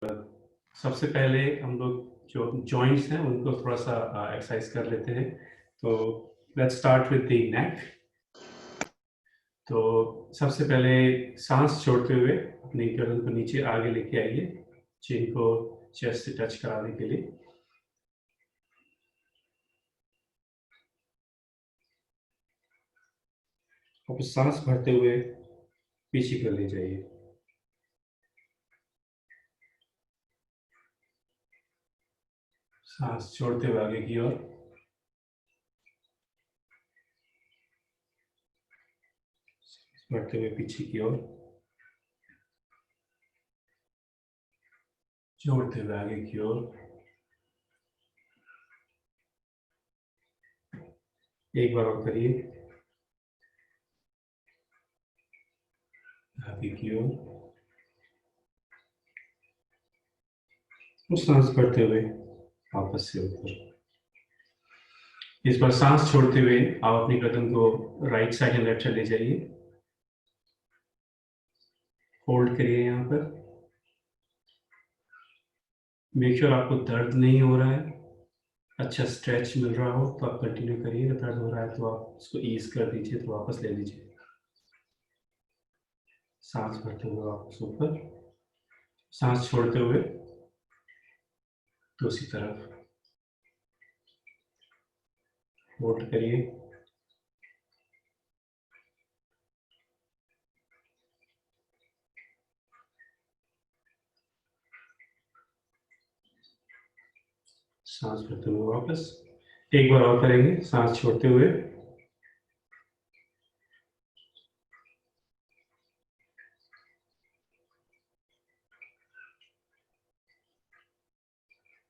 सबसे पहले हम लोग जो जॉइंट्स हैं उनको थोड़ा सा एक्सरसाइज कर लेते हैं। तो let's start with the neck. तो सबसे पहले सांस छोड़ते हुए अपनी गर्दन को नीचे आगे लेके आइए, चिन को चेस्ट से टच कराने के लिए। और सांस भरते हुए पीछे कर ले जाइए। सांस छोड़ते हुए आगे की ओर, भरते हुए पीछे की ओर, छोड़ते हुए आगे की ओर। एक बार और करिए, आगे की ओर, और सांस भरते हुए वापस से ऊपर। इस बार सांस छोड़ते हुए आप अपनी गर्दन को right side and left side ले जाइए। होल्ड करिए यहाँ पर। मेक श्योर आपको दर्द नहीं हो रहा है, अच्छा स्ट्रेच मिल रहा हो तो आप कंटिन्यू करिए। दर्द हो रहा है तो आप इसको ईज कर दीजिए, तो वापस ले लीजिए। सांस भरते हुए वापस ऊपर, सांस छोड़ते हुए दूसरी तरफ। होल्ड करिए, सांस भरते हुए वापस। एक बार और करेंगे, सांस छोड़ते हुए,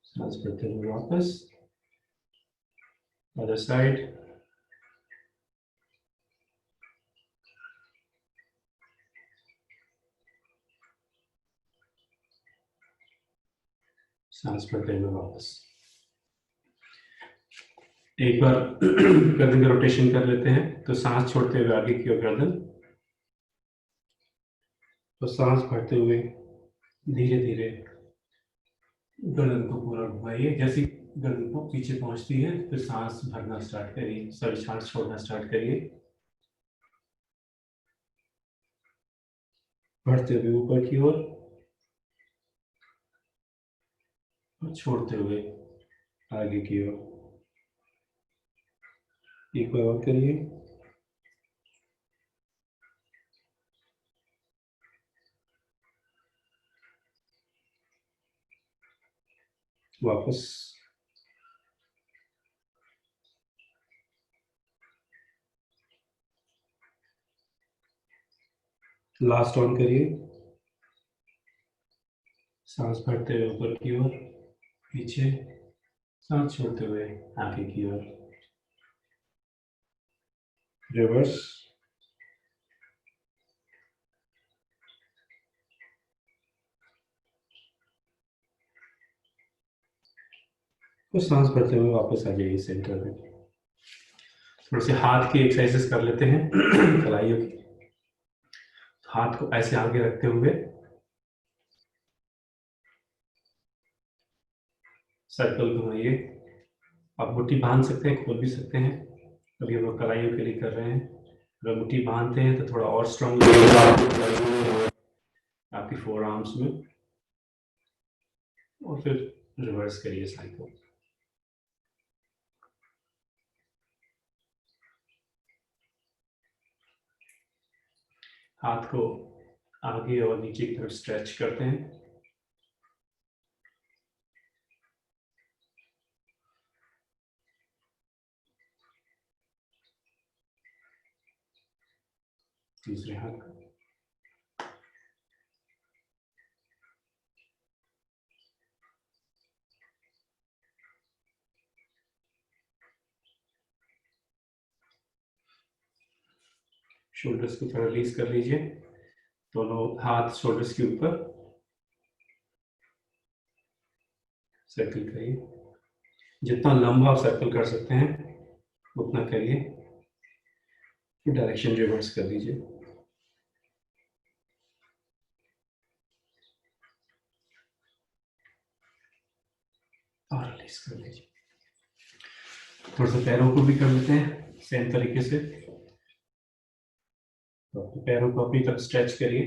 सांस भरते हुए वापस। Other side. सांस भरते हुए वापस। एक बार गर्दन का रोटेशन कर लेते हैं। तो सांस छोड़ते हुए आगे की ओर गर्दन, तो सांस भरते हुए धीरे धीरे गर्दन को पूरा घुमाइए। जैसे गर्दन को पीछे पहुंचती है फिर सांस भरना स्टार्ट करिए, सॉरी सांस छोड़ना स्टार्ट करिए। भरते हुए ऊपर की ओर और छोड़ते हुए आगे की ओर। एक बार और करिए। वापस। लास्ट ऑन करिए। सांस भरते हुए ऊपर की ओर, पीछे, सांस छोड़ते हुए आगे की ओर। रिवर्स। तो सांस भरते हुए वापस आ जाइए सेंटर में। थोड़े से हाथ की एक्सरसाइजेस कर लेते हैं कलाइयों की। हाथ को ऐसे आगे रखते हुए सर्कल घुमाइए। आप मुट्ठी बांध सकते हैं, खोल भी सकते हैं। अभी हम लोग कलाइयों के लिए कर रहे हैं। अगर मुट्ठी बांधते हैं तो थोड़ा और स्ट्रांग आपकी फोर आर्म्स में। और फिर रिवर्स करिए साइकिल। हाथ को आगे और नीचे की तरफ स्ट्रेच करते हैं। दूसरे हाथ को शोल्डर्स को थोड़ा रिलीज कर लीजिए। दोनों हाथ शोल्डर्स के ऊपर सर्कल करिए। जितना लंबा आप सर्कल कर सकते हैं उतना करिए। डायरेक्शन रिवर्स कर दीजिए। और रिलीज कर लीजिए। थोड़ा सा पैरों को भी कर लेते हैं सेम तरीके से। तो पैरों को अपनी तरफ स्ट्रेच करिए,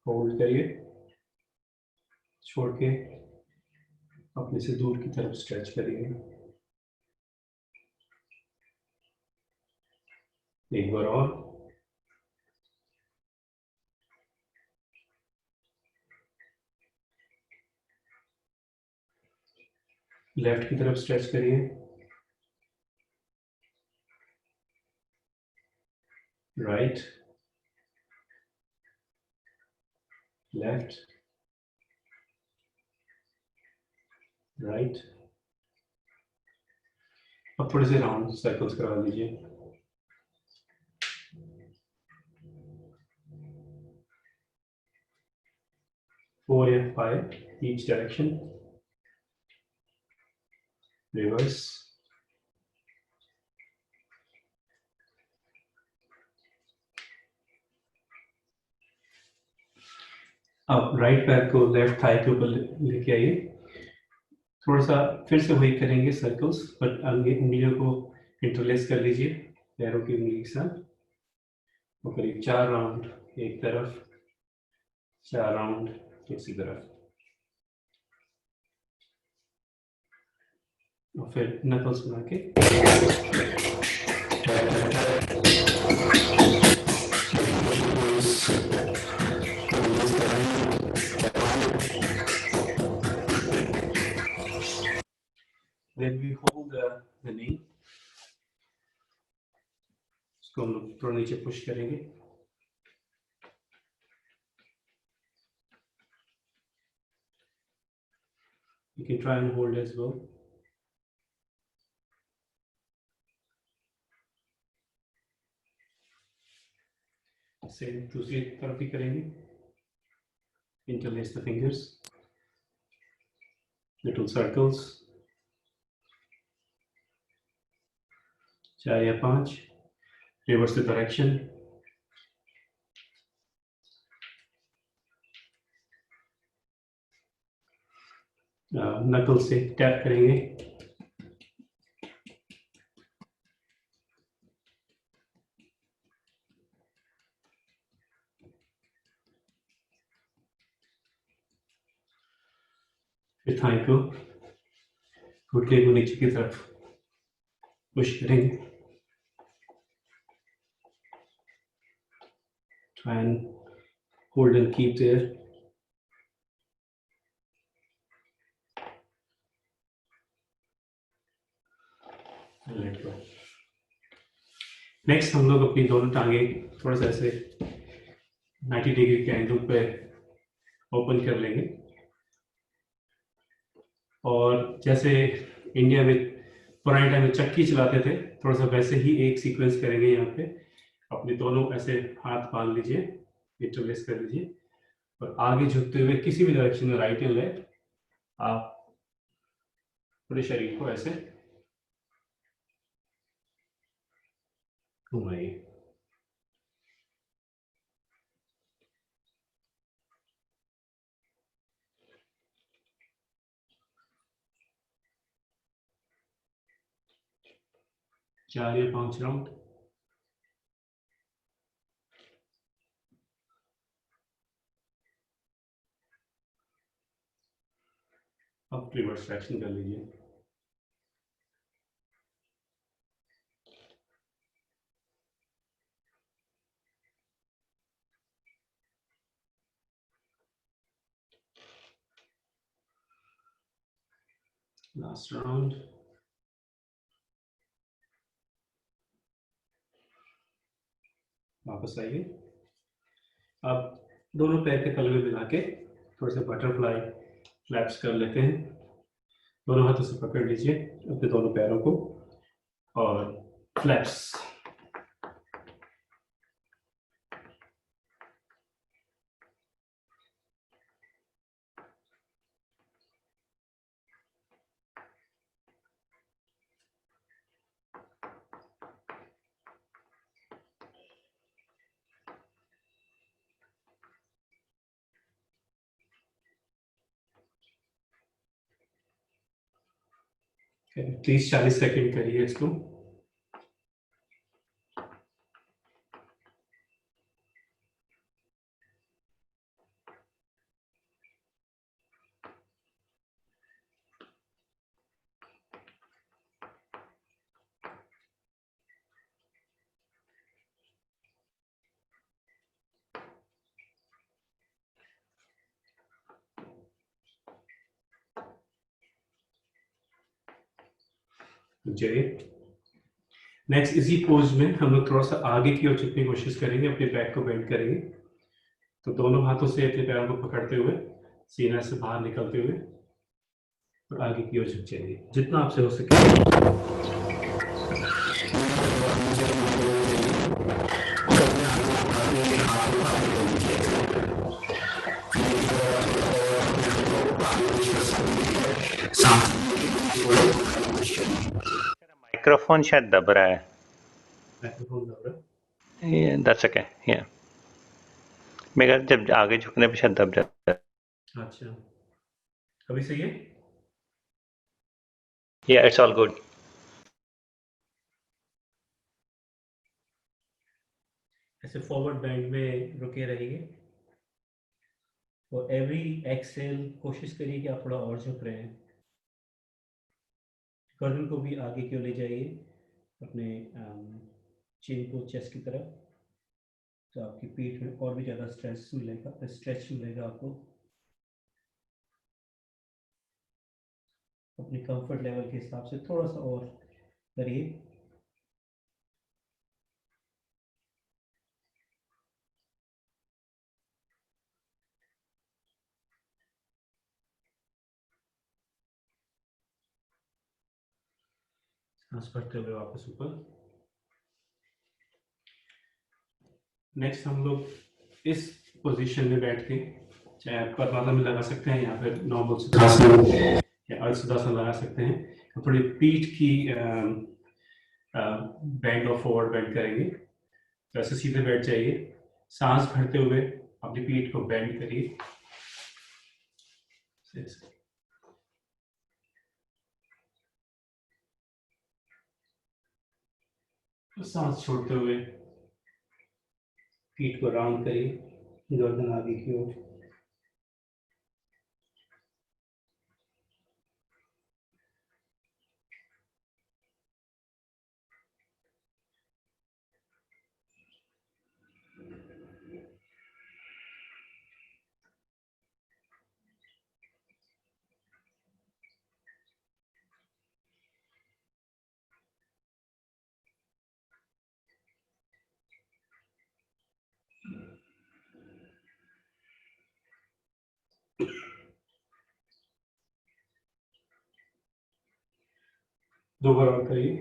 होल्ड करिए, छोड़ के अपने से दूर की तरफ स्ट्रेच करिए। एक बार और। लेफ्ट की तरफ स्ट्रेच करिए, राइट, लेफ्ट, राइट। अब थोड़े से राउंड सर्कल्स करवा लीजिए। फोर या फाइव ईच डायरेक्शन, रिवर्स। अब राइट पैर को लेफ्ट थाई के ऊपर लेके आइए। थोड़ा सा फिर से वही करेंगे सर्कल्स, बट उंगलियों को इंटरलेस कर लीजिए पैरों की उंगली के साथ। और करीब 4 राउंड एक तरफ, 4 राउंड दूसरी तरफ। और फिर नकल्स बना के then we hold the knee. इसको हम लोग थोड़ा नीचे पुश करेंगे। You can try and hold as well. Same दूसरी तरफ भी करेंगे। Interlace the fingers, little circles, 4 या 5. Reverse the direction. नकल से टैप करेंगे। फिर थाई को, घुटने को नीचे की तरफ पुश करेंगे। Try and hold and keep there. Let go. Next हम लोग अपनी दोनों टांगे थोड़ा सा ऐसे 90 डिग्री के एंगल पे ओपन कर लेंगे। और जैसे इंडिया में पुराने टाइम में चक्की चलाते थे, थोड़ा सा वैसे ही एक सीक्वेंस करेंगे। यहाँ पे अपने दोनों ऐसे हाथ बांध लीजिए, इंटरलेस कर लीजिए, और आगे झुकते हुए किसी भी डायरेक्शन में, राइट या लेफ्ट, आप पूरे शरीर को ऐसे घुमाइए। चार या 5 राउंड। अब रिवर्स एक्शन कर लीजिए। Last round. वापस आइए। अब दोनों पैर के तलवे मिला के थोड़े से बटरफ्लाई फ्लैप्स कर लेते हैं। दोनों हाथों से पकड़ लीजिए अपने दोनों पैरों को और फ्लैप्स। प्लीज 40 सेकंड करिए इसको। चलिए, नेक्स्ट इसी पोज में हम लोग थोड़ा सा आगे की ओर झुकने की कोशिश करेंगे, अपने बैक को बेंड करेंगे। तो दोनों हाथों से अपने पैरों को पकड़ते हुए सीना से बाहर निकलते हुए और आगे की ओर झुक जाइए जितना आपसे हो सके। माइक्रोफोन शायद दब रहा है। माइक्रोफोन दब रहा है। That's okay. या मेरा जब आगे झुकने पे शायद दब जाता है। अच्छा, अभी सही है? या इट्स ऑल गुड। ऐसे फॉरवर्ड बेंड में रुके रहिए और एवरी एक्सेल कोशिश करिए कि आप थोड़ा और झुक रहे हैं। गर्दन को भी आगे की ओर ले जाइए, अपने चिन को चेस्ट की तरफ, तो आपकी पीठ में और भी ज़्यादा स्ट्रेच मिलेगा आपको। अपने कंफर्ट लेवल के हिसाब से थोड़ा सा और करिए। सांस भरते हुए वापस ऊपर। नेक्स्ट हम लोग इस पोजीशन में बैठ के, चाहे आप पद्मासन में लगा सकते हैं या फिर नॉर्मल सुखासन या अर्ध सुखासन लगा सकते हैं। थोड़ी पीठ की बेंड और फॉरवर्ड बेंड करेंगे। तो ऐसे सीधे बैठ जाइए, सांस भरते हुए अपनी पीठ को बेंड करिए। तो सांस छोड़ते हुए पीठ को राउंड करिए, गर्दन आगे की ओर। दो बार और करिए।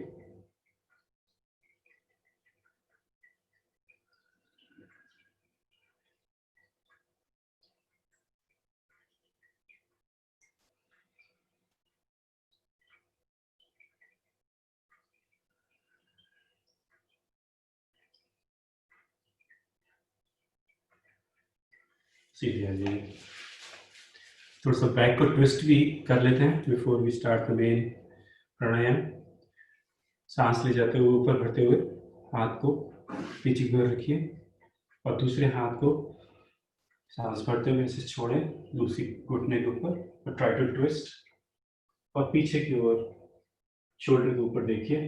सीधे आ जाइए। थोड़ा सा बैक को ट्विस्ट भी कर लेते हैं before we start the main pranayama. सांस ले जाते हुए ऊपर भरते हुए हाथ को पीछे की ओर रखिए और दूसरे हाथ को सांस भरते हुए इसे छोड़ें दूसरी घुटने के ऊपर और ट्राई टू ट्विस्ट और पीछे की ओर शोल्डर के ऊपर देखिए,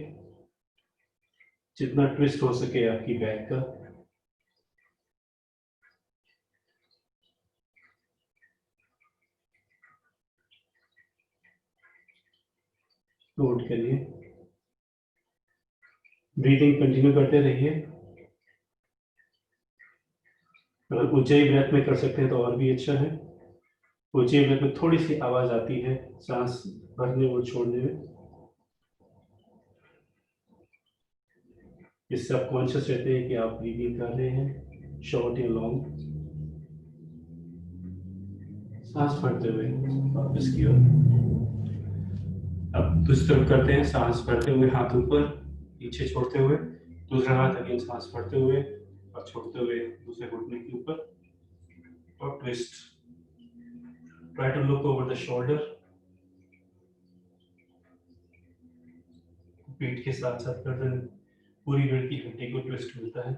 जितना ट्विस्ट हो सके आपकी बैक का। होल्ड करिए, ब्रीदिंग कंटिन्यू करते रहिए। अगर ऊंचाई ब्रेथ में कर सकते हैं तो और भी अच्छा है। ऊंचाई ब्रेथ में थोड़ी सी आवाज आती है सांस भरने और छोड़ने में, इससे आप कॉन्शियस रहते हैं कि आप ब्रीदिंग कर रहे हैं शॉर्ट या लॉन्ग। सांस भरते हुए वापस की ओर। अब दूसरी तरफ करते हैं, सांस भरते हुए हाथ ऊपर पीछे छोड़ते हुए, दूसरा हाथ अगेन सांस भरते हुए और छोड़ते हुए दूसरे घुटने के ऊपर और twist. Try to look over the shoulder. पीठ के साथ साथ गर्दन, पूरी रीढ़ की हड्डी को ट्विस्ट मिलता है।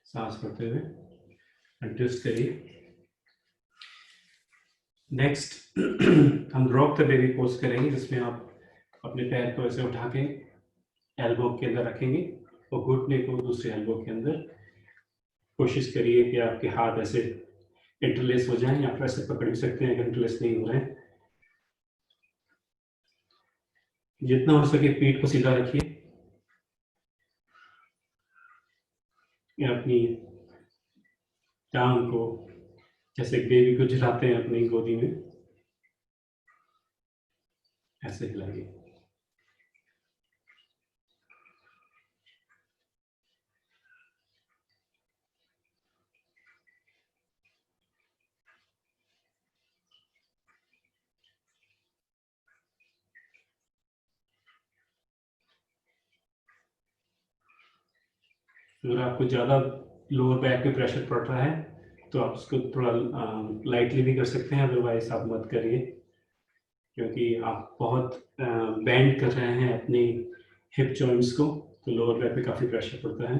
सांस करते हुए ट्विस्ट करिए। नेक्स्ट हम रॉक द बेबी पोज करेंगे, जिसमें आप अपने पैर को ऐसे उठा के एल्बो के अंदर रखेंगे और घुटने को दूसरे एल्बो के अंदर। कोशिश करिए कि आपके हाथ ऐसे इंटरलेस हो जाएं, या फिर ऐसे पकड़ भी सकते हैं अगर इंटरलेस नहीं हो रहे हैं। जितना हो सके पीठ को सीधा रखिए, या अपनी टांग को जैसे बेबी को झुलाते हैं अपनी गोदी में, ऐसे हिलाइए। अगर आपको ज़्यादा लोअर बैक में प्रेशर पड़ रहा है तो आप उसको थोड़ा लाइटली भी कर सकते हैं, अदरवाइज आप मत करिए, क्योंकि आप बहुत बेंड कर रहे हैं अपनी हिप जॉइंट्स को, तो लोअर बैक पे काफ़ी प्रेशर पड़ता है।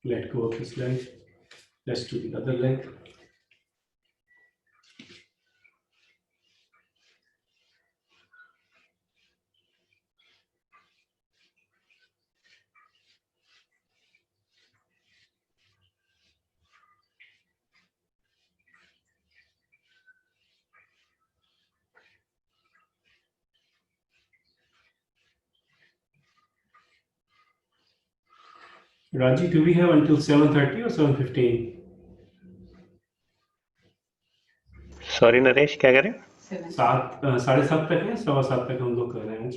Let go of this leg, let's do the other leg. Raji, do we have until 7:30 or 7:15? Sorry Naresh, क्या करें? 7:30 तक है, 7:15 तक हम लोग कर रहे हैं आज।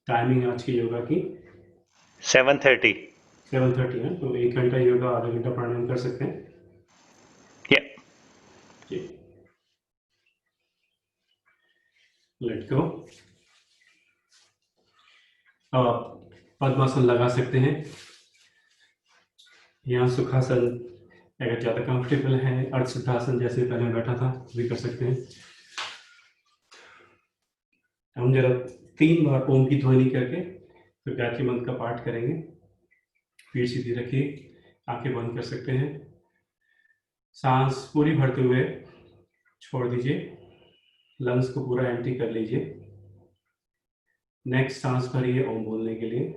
टाइमिंग आज की योगा की 7:30। 7:30 है, तो 1 घंटा योगा, आधा घंटा प्राणायाम कर सकते हैं। या लेट गो। अब आप पद्मासन लगा सकते हैं, यहाँ सुखासन अगर ज़्यादा कंफर्टेबल है, अर्धसिद्धासन जैसे पहले बैठा था भी कर सकते हैं। हम जरा 3 बार ओम की ध्वनि करके फिर गायत्री मंत्र का पाठ करेंगे। पीठ सीधी रखिए, आंखें बंद कर सकते हैं, सांस पूरी भरते हुए छोड़ दीजिए, लंग्स को पूरा एम्प्टी कर लीजिए। नेक्स्ट सांस भरिए ओम बोलने के लिए।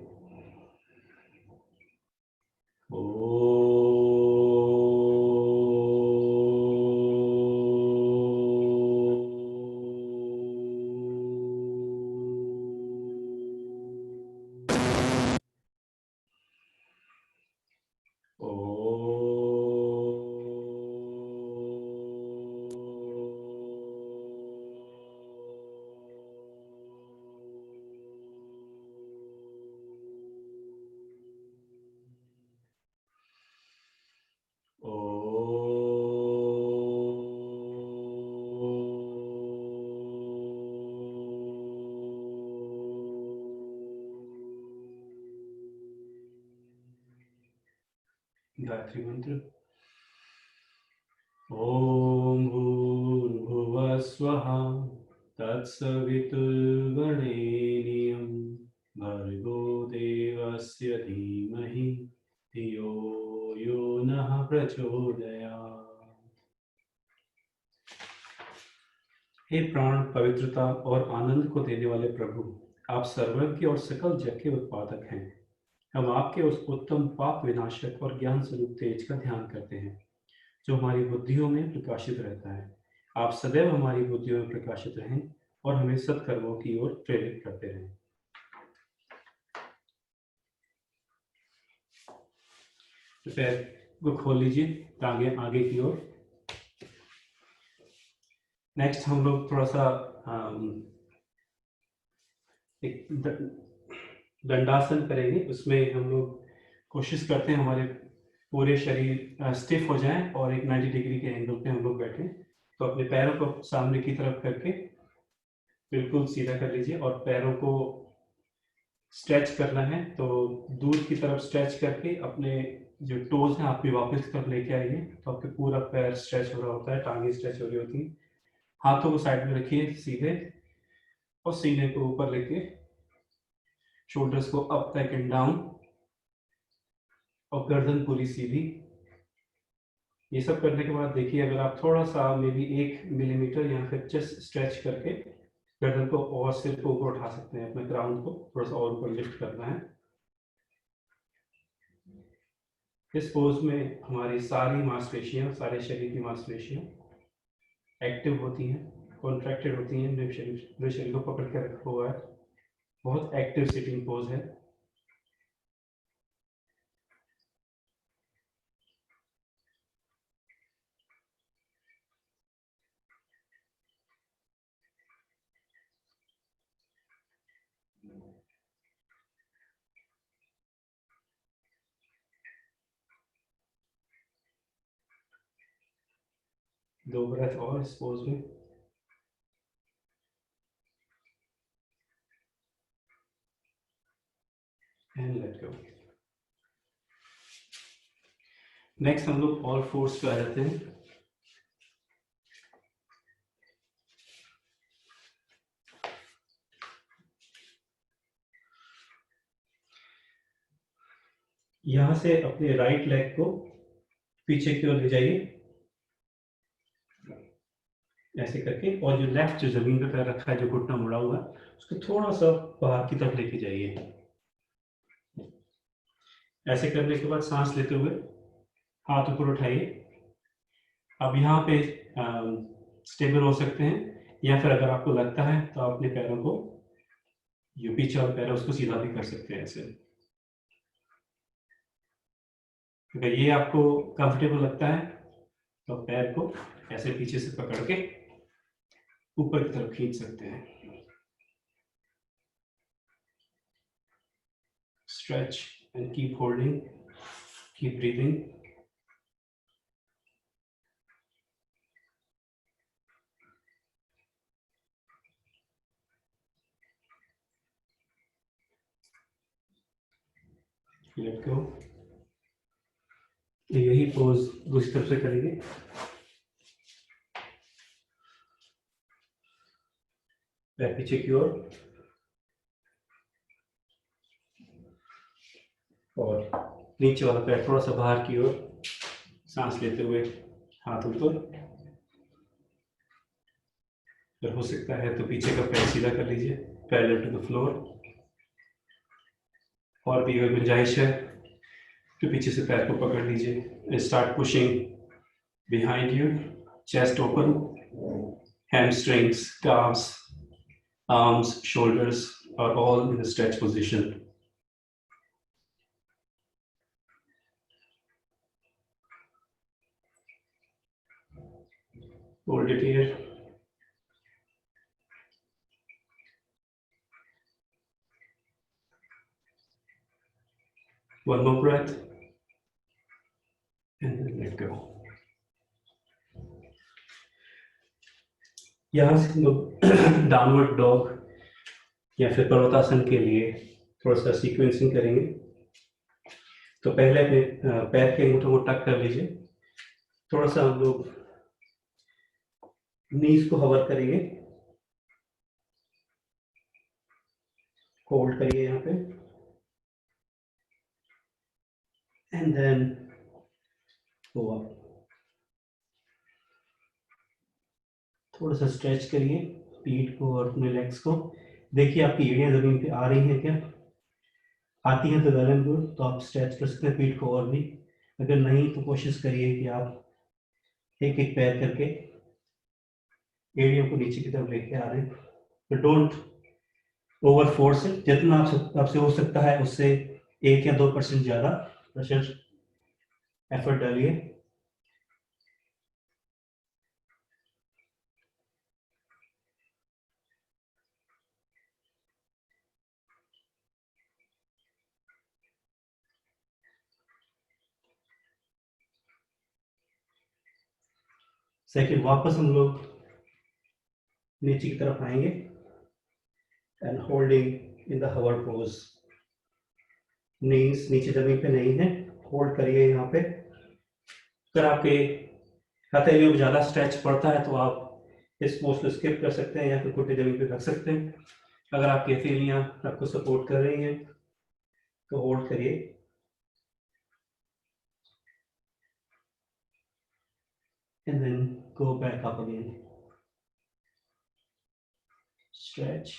गायत्री मंत्र। ओम भूर्भुवः स्वः तत्सवितुर्वरेण्यं भर्गो देवस्य धीमहि धियो यो नः प्रचोदयात्। हे प्राण, पवित्रता और आनंद को देने वाले प्रभु, आप सर्वज्ञ और सकल जग के उत्पादक हैं। हम आपके उस उत्तम पाप विनाशक और ज्ञान स्वरूप तेज का ध्यान करते हैं जो हमारी बुद्धियों में प्रकाशित रहता है। आप सदैव हमारी बुद्धियों में प्रकाशित रहें और हमें सत्कर्मों की ओर प्रेरित करते रहें। पैर को खोल लीजिए टांगे आगे की ओर। नेक्स्ट हम लोग थोड़ा सा एक दंडासन करेंगे। उसमें हम लोग कोशिश करते हैं हमारे पूरे शरीर स्टिफ हो जाए और एक 90 डिग्री के एंगल पे हम लोग बैठे। तो अपने पैरों को सामने की तरफ करके बिल्कुल सीधा कर लीजिए और पैरों को स्ट्रेच करना है। तो दूर की तरफ स्ट्रेच करके अपने जो टोज हैं आपके वापस की तरफ लेके आइए। तो आपके पूरा पैर स्ट्रेच हो रहा होता है, टांगे स्ट्रेच हो रही होती हैं। हाथों को साइड में रखिए सीधे और सीने को ऊपर लेके शोल्डर्स को अप बैक एंड डाउन और गर्दन पूरी सीधी। ये सब करने के बाद देखिए अगर आप थोड़ा सा मे बी 1 मिलीमीटर या फिर चेस्ट स्ट्रेच करके गर्दन को और सिर को ऊपर उठा सकते हैं, अपने क्राउन को थोड़ा सा और ऊपर लिफ्ट करना है। इस पोज में हमारी सारी मांसपेशियां, सारे शरीर की मांसपेशियां एक्टिव होती हैं, कॉन्ट्रैक्टेड होती हैं। जो शरीर को पकड़ कर रखा हुआ है, बहुत एक्टिव सिटिंग पोज है। दो ब्रेथ और इस पोज में। And let go. नेक्स्ट हम लोग ऑल फोर्स पे आ जाते हैं। यहां से अपने राइट लेग को पीछे की ओर ले जाइए ऐसे करके, और जो लेफ्ट जो जमीन पे पैर रखा है, जो घुटना मुड़ा हुआ है, उसको थोड़ा सा बाहर की तरफ लेके जाइए। ऐसे करने के बाद सांस लेते हुए हाथ ऊपर उठाइए। अब यहाँ पे स्टेबल हो सकते हैं, या फिर अगर आपको लगता है तो आप अपने पैरों को, जो पीछे वाला पैर है उसको सीधा भी कर सकते हैं ऐसे। अगर ये आपको कंफर्टेबल लगता है तो पैर को ऐसे पीछे से पकड़ के ऊपर की तरफ खींच सकते हैं। Stretch and keep holding, keep breathing. Let go. यही पोज दूसरी तरफ से करेंगे। पैर पीछे की ओर और नीचे वाला पैर थोड़ा सा बाहर की ओर, सांस लेते हुए हाथ ऊपर। अगर हो सकता है तो पीछे का पैर सीधा कर लीजिए, पैरेलल टू द फ्लोर। और भी अगर गुंजाइश है तो पीछे से पैर को पकड़ लीजिए। Start pushing behind you, chest open, hamstrings, calves, arms, shoulders are all in the stretch position. Hold it here. One more breath. And then let go. यहाँ से हम लोग डाउनवर्ड डॉग या फिर पर्वतासन के लिए थोड़ा सा सीक्वेंसिंग करेंगे। तो पहले अपने पैर के अंगूठों को टक कर लीजिए। थोड़ा सा हम लोग नीज को हवर करेंगे, होल्ड करिए यहाँ पे, एंड देन गो अप। थोड़ा सा स्ट्रेच करिए पीठ को और अपने लेग्स को। देखिए आपकी एड़ियां जमीन पे आ रही हैं क्या? आती हैं तो वेल एंड गुड, तो आप स्ट्रेच कर सकते हैं पीठ को और भी। अगर नहीं तो कोशिश करिए कि आप एक एक पैर करके एड़ियों को नीचे की तरफ लेके आ रहे हैं। तो डोंट ओवर फोर्स इट, जितना आपसे हो सकता है उससे 1 या 2% ज्यादा प्रेशर एफर्ट डालिए। सेकंड, वापस हम लोग नीचे की तरफ आएंगे and holding in the hover pose. Knees नीचे जमीन पे नहीं है, होल्ड करिए यहाँ पे। अगर आपके हथेलियों में ज्यादा स्ट्रेच पड़ता है तो आप इस पोज को स्किप कर सकते हैं या फिर घुटने जमीन पे रख सकते हैं। अगर आपकी हथेलियां आपको सपोर्ट कर रही हैं तो होल्ड करिए। and then go back up again. Stretch,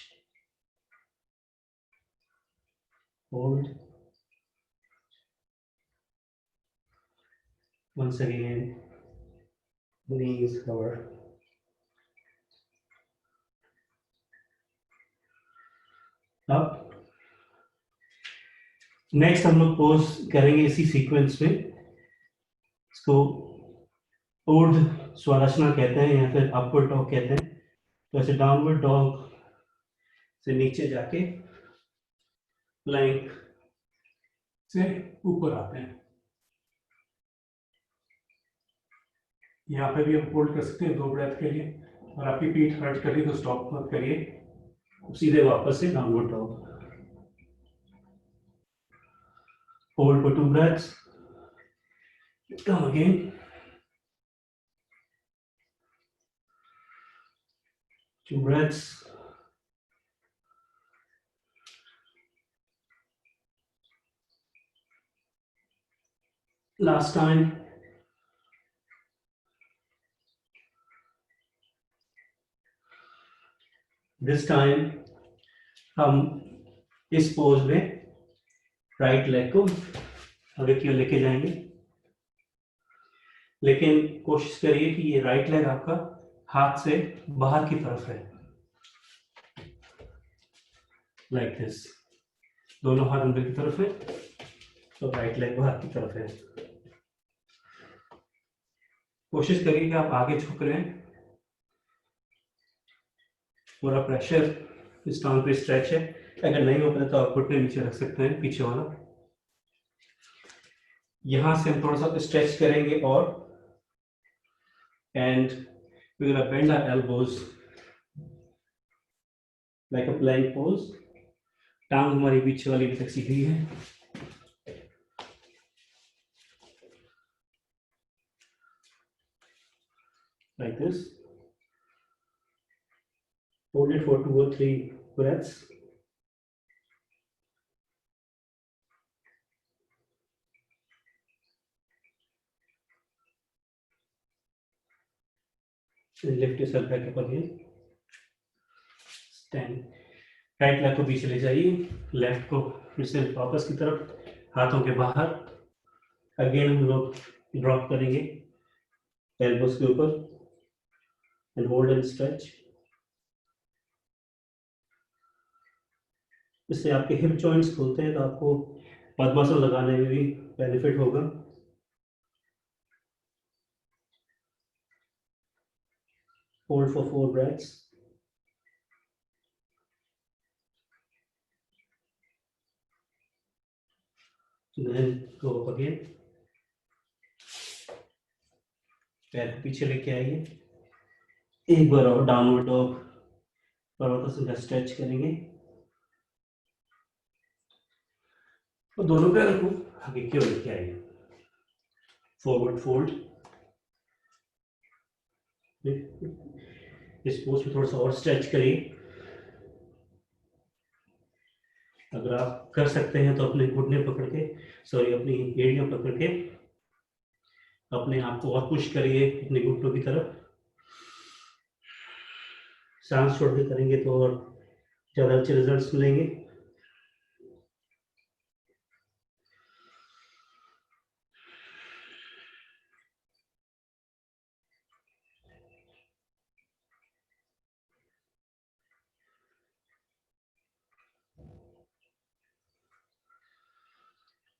hold. Once again, knees cover. Up. Next हम लोग पोज करेंगे इसी सीक्वेंस में। इसको ऊर्ध्व स्वालासना कहते हैं या फिर अपवर्ड डॉग कहते हैं। तो ऐसे डाउनवर्ड डॉग से नीचे जाके प्लैंक से ऊपर आते हैं। यहाँ पे भी आप होल्ड कर सकते हैं 2 ब्रेथ के लिए, और आपकी पीठ हर्ट करी तो स्टॉप मत करिए, सीधे वापस से downward dog. Hold for 2 breaths. Come again. Two breaths. Last time. This time हम इस पोज में राइट लेग को आगे की ओर लेके जाएंगे, लेकिन कोशिश करिए कि ये राइट लेग आपका हाथ से बाहर की तरफ है, लाइक दिस। दोनों हाथ अंदर की तरफ है तो राइट लेग बाहर की तरफ है। कोशिश करिए कि आप आगे झुक रहे हैं, पूरा प्रेशर इस टांग पे स्ट्रेच है। अगर नहीं हो पाता तो आप घुटने नीचे रख सकते हैं, पीछे वाला। यहां से हम थोड़ा सा स्ट्रेच करेंगे और and we gonna bend our elbows like a plank pose. टांग हमारी पीछे वाली भी तक सीधी है। Like this. Hold it for 2 or 3 breaths. And lift yourself back up again. Stand. Right leg को पीछे ले जाइए, लेफ्ट को फिर से वापस की तरफ, हाथों के बाहर। अगेन हम लोग ड्रॉप करेंगे एल्बोस के ऊपर एंड होल्ड एंड स्ट्रेच। इससे आपके हिप जॉइंट्स खुलते हैं तो आपको पद्मासन लगाने में भी बेनिफिट होगा। Hold for 4 breaths. Then go up again. पैर पीछे लेके आइए। एक बार और डाउनवर्ड डॉग पर्वतासन स्ट्रेच करेंगे और दोनों पैरों को आगे की ओर लेके आइए। Forward fold. इस पोज में थोड़ा सा और स्ट्रेच करिए। अगर आप कर सकते हैं तो अपने घुटने पकड़ के, सॉरी अपनी एड़ियां पकड़ के अपने आप को और पुश करिए अपने घुटनों की तरफ। सांस छोड़ के करेंगे तो और ज्यादा अच्छे रिजल्ट्स मिलेंगे।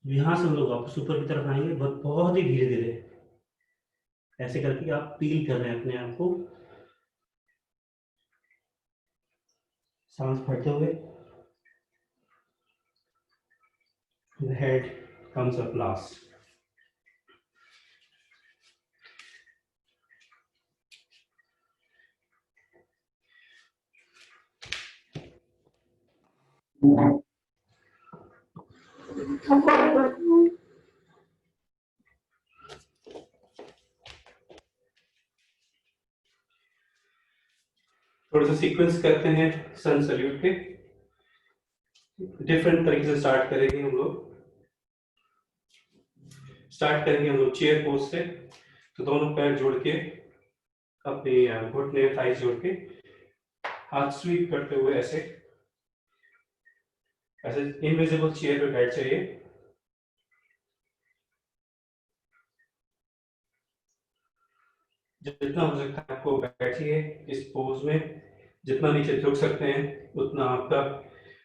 यहां से हम लोग वापस ऊपर की तरफ आएंगे, बहुत ही धीरे धीरे ऐसे करके आप पील कर रहे हैं अपने आप को, सांस भरते हुए। The head comes up last. थोड़ा सा सीक्वेंस करते हैं सन सल्यूट के। डिफरेंट तरीके से स्टार्ट करेंगे हम लोग। स्टार्ट करेंगे हम लोग चेयर पोज से। तो दोनों पैर जोड़ के अपने घुटने थाई जोड़ के हाथ स्वीप करते हुए ऐसे ऐसे इनविजिबल चेयर पे बैठ जाइए। जितना हो सकता है आपको बैठिए इस पोज में। जितना नीचे झुक सकते हैं उतना आपका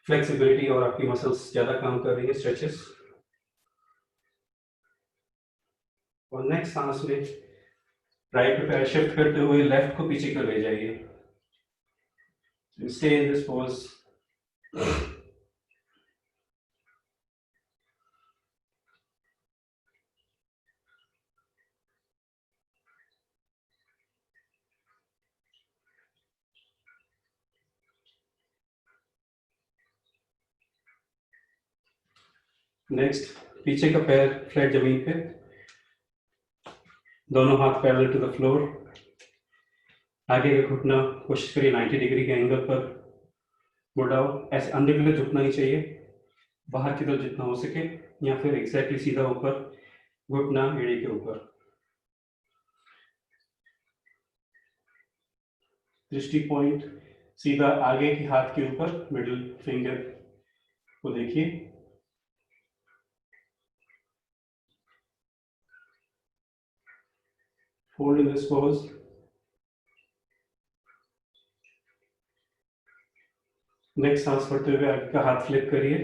फ्लेक्सिबिलिटी और आपकी मसल्स ज्यादा काम कर रही है, स्ट्रेचेस। और नेक्स्ट सांस में राइट पैर शिफ्ट करते हुए लेफ्ट को पीछे कर ले जाइए। Stay in this pose. Next पीछे का पैर फ्लैट जमीन पे, दोनों हाथ पैरेलल टू द फ्लोर। आगे का घुटना कोशिश करिए 90 डिग्री के एंगल पर मुड़ाओ। ऐसे अंदर की तरफ झुकना नहीं चाहिए, बाहर की तरफ जितना हो सके, या फिर एग्जैक्टली सीधा ऊपर, घुटना एड़ी के ऊपर। दृष्टि पॉइंट सीधा आगे के हाथ के ऊपर, मिडिल फिंगर को देखिए। Hold in this pose. Next सांस पढ़ते हुए आगे का हाथ फ्लिप करिए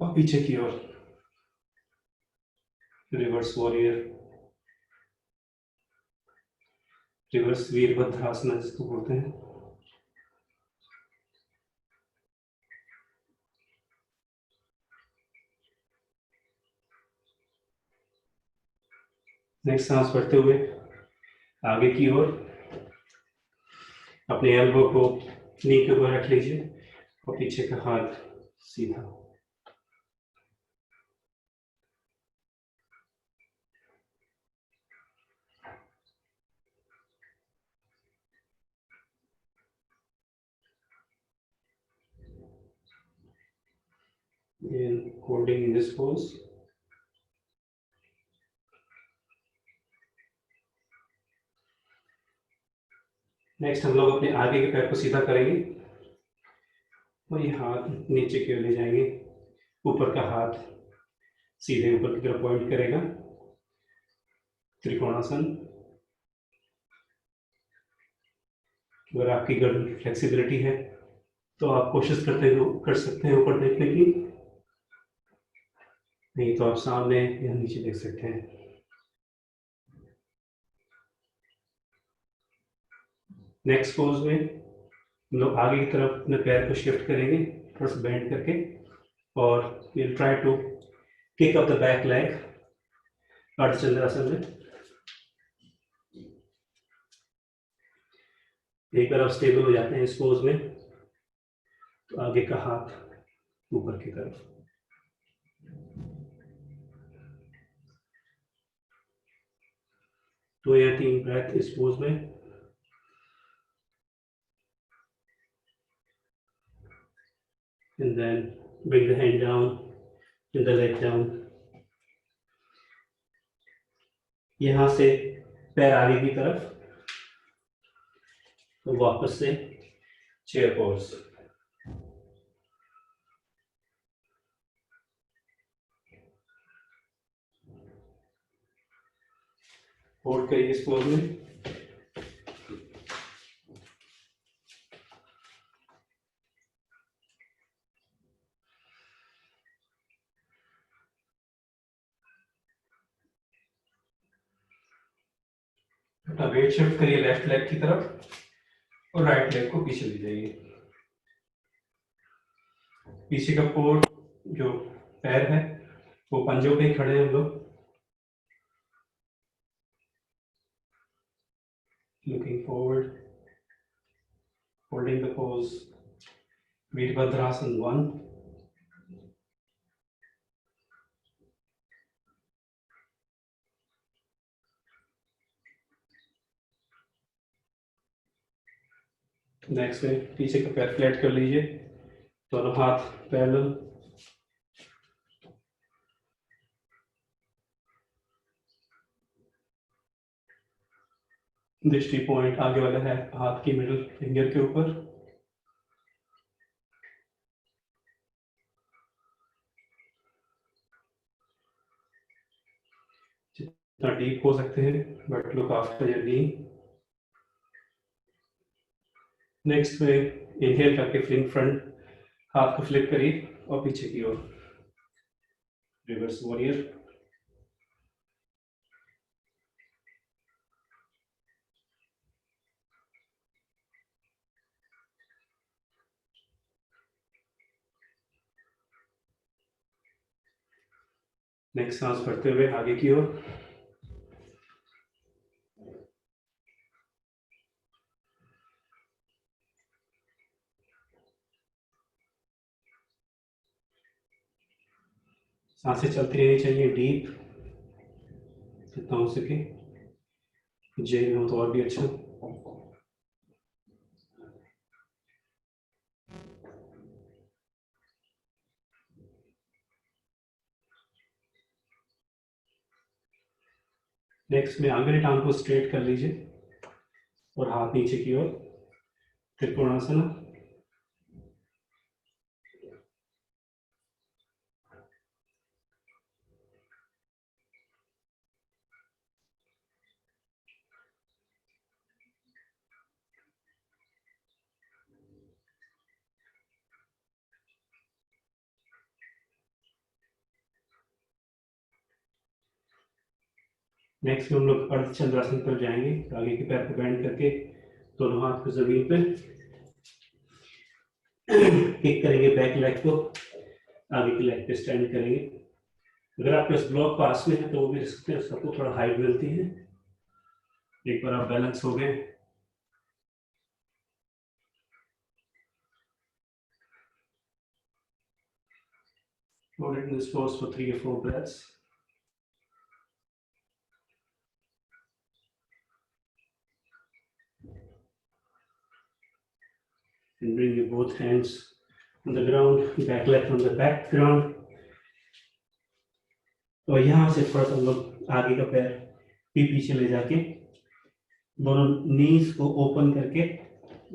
और पीछे की ओर रिवर्स वॉरियर, रिवर्स वीरभद्रासना जिसको बोलते हैं। नेक्स्ट सांस पढ़ते हुए आगे की ओर अपने एल्बो को नी के ऊपर रख लीजिए और पीछे का हाथ सीधा। and holding in this pose. Next हम लोग अपने आगे के पैर को सीधा करेंगे और ये हाथ नीचे की ओर ले जाएंगे। ऊपर का हाथ सीधे ऊपर की तरफ पॉइंट करेगा, त्रिकोणासन। अगर आपकी गर्दन की फ्लेक्सिबिलिटी है तो आप कोशिश कर सकते हैं ऊपर देखने की, नहीं तो आप सामने या नीचे देख सकते हैं। नेक्स्ट पोज में हम लोग आगे की तरफ अपने पैर को शिफ्ट करेंगे, थोड़ा सा बेंड करके, और will try to kick up the back leg Ardha Chandrasana में। एक बार आप स्टेबल हो जाते हैं इस पोज में तो आगे का हाथ ऊपर की तरफ। 2 या 3 ब्रेथ इस पोज में। And then bring the hand down and the leg down. यहां से पैर आगे की तरफ, तो वापस से चेयर पोज। होल्ड करिए इस पोज में। वेट शिफ्ट करिए लेफ्ट लेग की तरफ और राइट लेग को पीछे ले जाइए। पीछे का पोर्ट जो पैर है वो पंजों पे खड़े हैं हम लोग। Looking forward, holding the pose, Virabhadrasana 1, next में पीछे का पैर फ्लैट कर लीजिए, दोनों हाथ पैरेलल, दृष्टि पॉइंट आगे वाला है हाथ की मिडिल फिंगर के ऊपर। जितना डीप हो सकते हैं, but look after your knee. Next में इनहेल करके फ्लिंग फ्रंट, हाथ को फ्लिप करिए और पीछे की ओर, रिवर्स वॉरियर। नेक्स्ट सांस भरते हुए आगे की ओर, सांसें चलती रहनी चाहिए डीप, जितना हो सके। जेल में हो तो और भी अच्छा। नेक्स्ट में आगे टांग को स्ट्रेट कर लीजिए और हाथ नीचे की ओर, त्रिकोणासन। नेक्स्ट में हम लोग अर्धचंद्रासन पर जाएंगे। आगे के पैर को बेंड करके दोनों हाथ को जमीन पे किक करेंगे, बैक लेग को आगे की लेग पे स्टैंड करेंगे। अगर आपके पास ब्लॉक पास में है तो वो भी रख सकते हैं, सबको थोड़ा हाइट मिलती है। एक बार आप बैलेंस हो गए, hold it in this pose for 3 or 4 breaths. And bring your both hands on the ground, back leg on the back ground. और यहाँ से थोड़ा सा हम लोग आगे का पैर भी पीछे ले जाके दोनों नीज को ओपन करके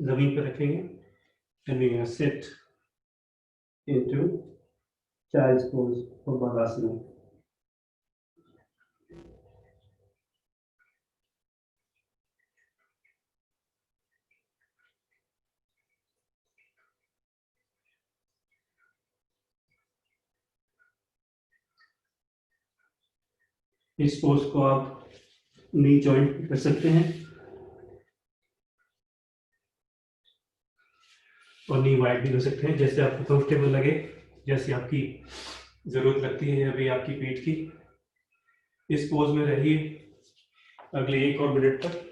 जमीन पर रखेंगे। And we're going to sit into child's pose for Balasana. इस पोज को आप नी जॉइंट कर सकते हैं और नी वाइड भी हो सकते हैं, जैसे आपको कंफर्टेबल लगे, जैसे आपकी जरूरत लगती है अभी आपकी पीठ की। इस पोज में रहिए अगले 1 और मिनट तक।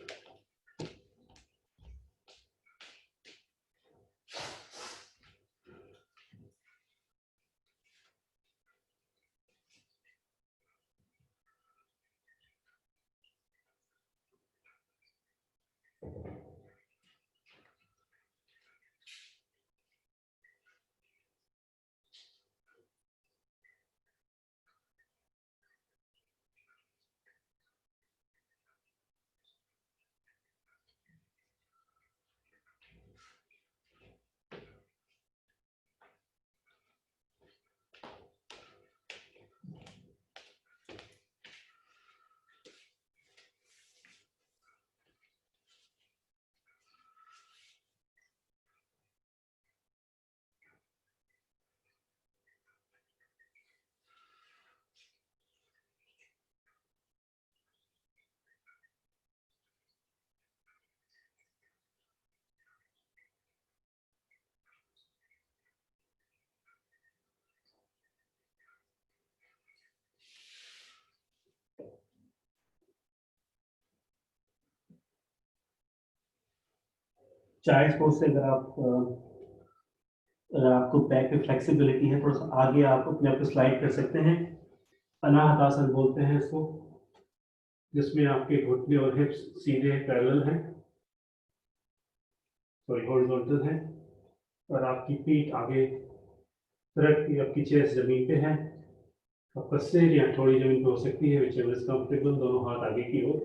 चाइल्ड पोज से अगर आप अगर आपको बैक में फ्लेक्सिबिलिटी है, थोड़ा सा आगे आप अपने आप को स्लाइड कर सकते हैं। अनाहत आसन बोलते हैं इसको, जिसमें आपके घुटने और हिप्स सीधे पैरेलल हैं, सॉरी हॉरिजॉन्टल हैं, और आपकी पीठ आगे रख के आपकी चेस्ट जमीन पे है, आपका सिर या थोड़ी जमीन पे हो सकती है, विच इज कंफर्टेबल। दोनों हाथ आगे की ओर।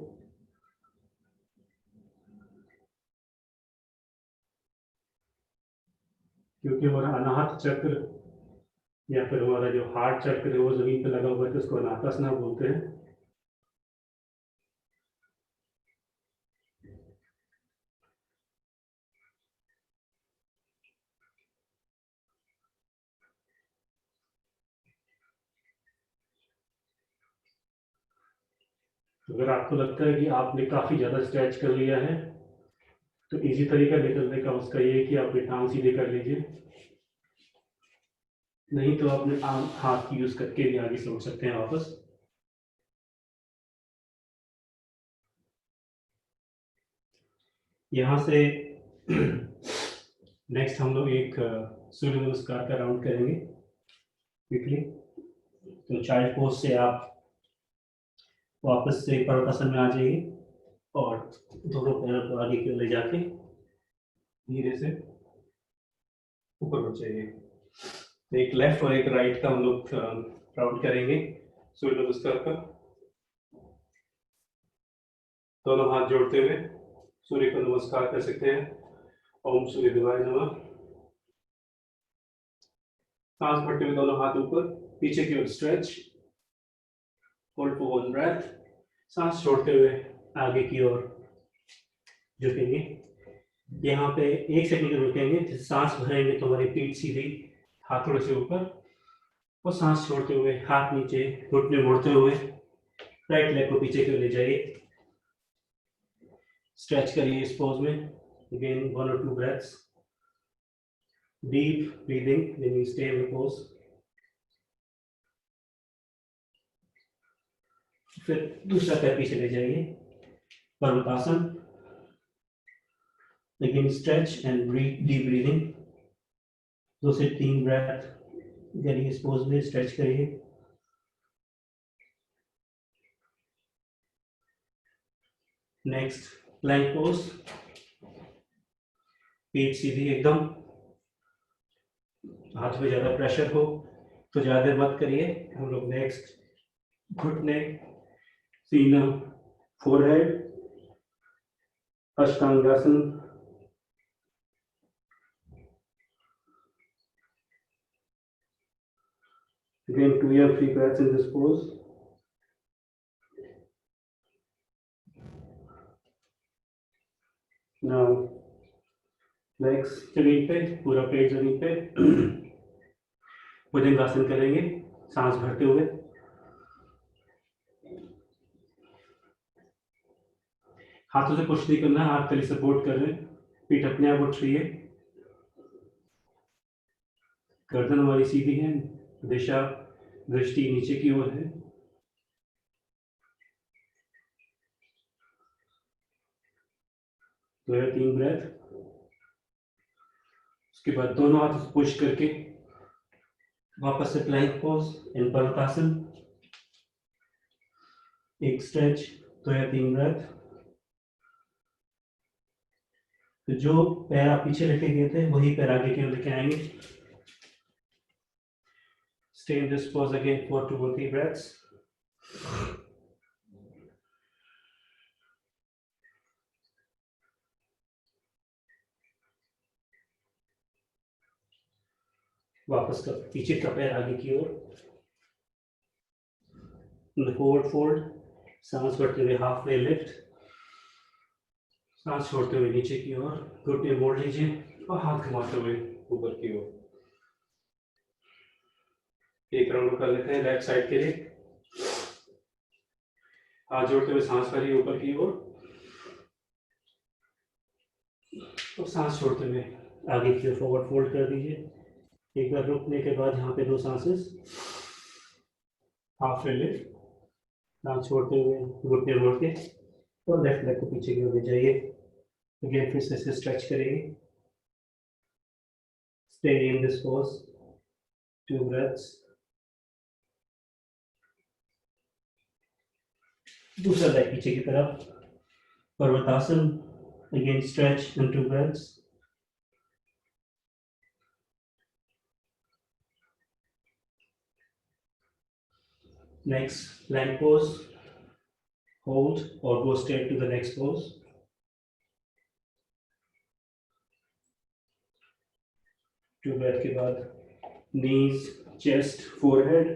क्योंकि हमारा अनाहत चक्र या फिर हमारा जो हार्ट चक्र है वो जमीन पे लगा हुआ है, तो उसको अनाहतासना बोलते हैं। अगर आपको लगता है कि आपने काफी ज्यादा स्ट्रेच कर लिया है, तो इजी तरीका निकलने का उसका ये है कि आप टांग सीधे कर लीजिए, नहीं तो अपने हाथ की यूज करके भी आगे से उठ सकते हैं वापस। यहाँ से नेक्स्ट हम लोग एक सूर्य नमस्कार का राउंड करेंगे क्विकली। तो चाइल्ड पोज से आप वापस से पर्वतासन में आ जाइए और दोनों पैरों को आगे की ओर ले जाके धीरे से ऊपर उठ जाइए। तो एक लेफ्ट और एक राइट का हम लोग राउंड करेंगे सूर्य नमस्कार का। दोनों हाथ जोड़ते हुए सूर्य को नमस्कार कर सकते हैं। ओम सूर्य देवाय नमः। सांस भरते हुए दोनों हाथ ऊपर, पीछे की ओर stretch, hold for one breath. सांस छोड़ते हुए आगे की ओर झुकेंगे। यहाँ पे 1 सेकंड रुकेंगे। सांस भरेंगे तो हमारी पीठ सीधी, हाथ थोड़े से ऊपर, और सांस छोड़ते हुए हाथ नीचे, घुटने मोड़ते हुए राइट लेग को पीछे की ओर ले जाइए। स्ट्रेच करिए इस पोज में। Again 1 or 2 breaths. Deep breathing when you stay in the pose. फिर दूसरा पैर पीछे ले जाइए, पर्वतासन। Again stretch and breathe, deep breathing. 2 से 3 ब्रेथ करिए इस पोज में, स्ट्रेच करिए। नेक्स्ट प्लैंक पोज, पीठ सीधी एकदम, हाथ में ज्यादा प्रेशर हो तो ज्यादा देर मत करिए। हम लोग नेक्स्ट घुटने, सीना, forehead, अष्टांगासन। Again 2 or 3 breaths in this pose. Now legs जमीन पे, पूरा पेट जमीन पे। भुजंगासन करेंगे सांस भरते हुए। हाथों से कुछ नहीं करना है, हाथ तली सपोर्ट कर रहे हैं, पीठ अपने आप उठ रही है, गर्दन हमारी सीधी है, दिशा दृष्टि नीचे की ओर है। तो यह 3 ब्रेथ। उसके बाद दोनों हाथ से पुश करके वापस से प्लैंक पोज इन पर्वतासन। एक स्ट्रेच, तो यह 3 ब्रेथ। तो जो पैर आप पीछे लेके गए थे वही पैर आगे की ओर लेके आएंगे। Stay in this pose again for 2 or 3 breaths. वापस का पीछे का पैर आगे की ओर, फॉरवर्ड फोल्ड। सांस भरते हुए हाफ वे लिफ्ट, सांस छोड़ते हुए नीचे की ओर, घुटने मोड़ लीजिए और हाथ घुमाते हुए ऊपर की ओर। एक राउंड कर लेते हैं लेफ्ट साइड के लिए। हाथ जोड़ते हुए सांस भरिए ऊपर की ओर, और सांस छोड़ते हुए आगे की ओर फॉरवर्ड फोल्ड कर दीजिए। एक बार रुकने के बाद यहाँ पे 2 सांसेस, हाफ वे लिफ्ट, सांस छोड़ते हुए घुटने मोड़ के और लेफ्ट लेग को पीछे की ओर ले जाइए। अगेन फिर से स्ट्रेच करेंगे। Stay in this pose. 2 breaths. दूसरा लेग पीछे की तरफ. Parvatasana. Again stretch and 2 breaths. Next plank pose. Hold or go straight to the next pose. Two breath के बाद knees, chest, forehead.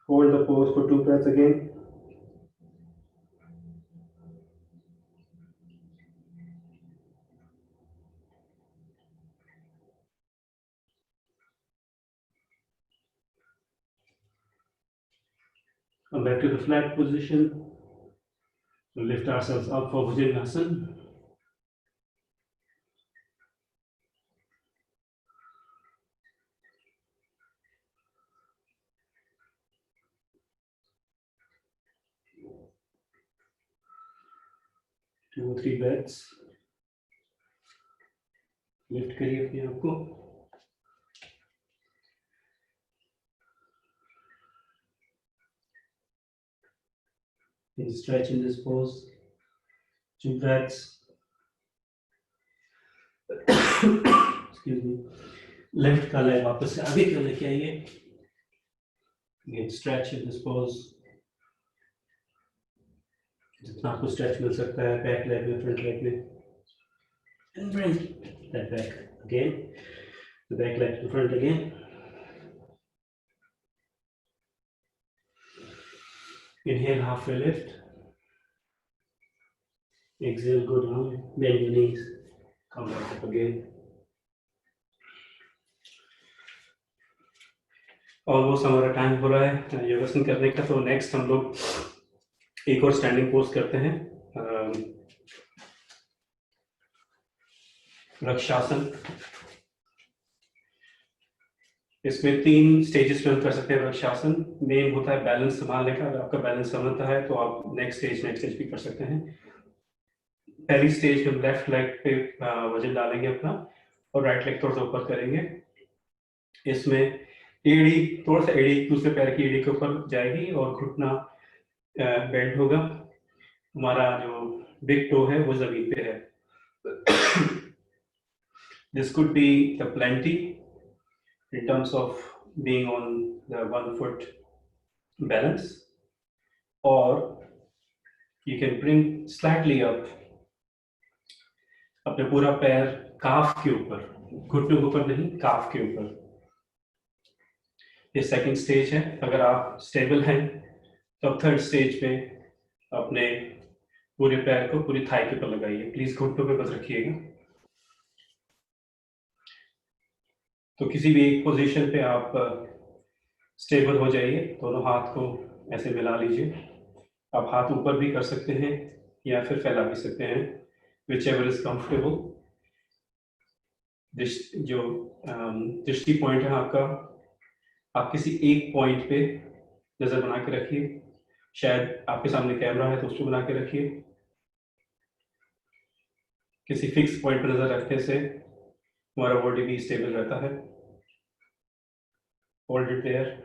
Hold the pose for 2 breaths again. Come back to the flat position. We'll lift ourselves up for Bhujangasana. Two or 3 breaths. Lift करिए अपने आप को. And stretch in this pose. 2 breaths. Excuse me. Left का leg वापस से आगे क्यों लेके आइए. Again stretch in this pose. जितना आपको stretch मिल सकता है back leg में, front leg में. And bring that back again. The back leg to the front again. Inhale, halfway lift. Exhale, go down, bend your knees, come back up again. Almost हमारा time हो रहा है योगासन करने का. तो नेक्स्ट हम लोग एक और स्टैंडिंग पोज करते हैं. वृक्षासन. इसमें 3 स्टेजेस में हम कर सकते हैं. वृक्षासन मेन होता है बैलेंस संभालने का. अगर आपका बैलेंस संभलता है तो आप नेक्स्ट स्टेज भी कर सकते हैं. पहली स्टेज में लेफ्ट लेग पे वजन डालेंगे अपना और राइट लेग थोड़ा सा ऊपर करेंगे. इसमें एड़ी, थोड़ा सा एड़ी दूसरे पैर की एड़ी के ऊपर जाएगी और घुटना बेंड होगा. हमारा जो बिग टो है वो जमीन पे है. This could be the plenty in terms of being on the 1 foot balance, or you can bring slightly up अपने पूरा पैर काफ के ऊपर, घुटने के ऊपर नहीं, काफ के ऊपर. ये सेकंड स्टेज है. अगर आप स्टेबल हैं तो अब थर्ड स्टेज में अपने पूरे पैर को पूरी थाई के ऊपर लगाइए. प्लीज घुटनों पे बस रखिएगा. तो किसी भी एक पोजीशन पे आप स्टेबल हो जाइए. दोनों हाथ को ऐसे मिला लीजिए. आप हाथ ऊपर भी कर सकते हैं या फिर फैला भी सकते हैं, whichever is comfortable. जो दृष्टि पॉइंट है आपका, आप किसी एक पॉइंट पे नजर बना के रखिए. शायद आपके सामने कैमरा है तो उसको बना के रखिए. किसी फिक्स पॉइंट पर नजर रखने से हमारा बॉडी भी स्टेबल रहता है. Hold it there.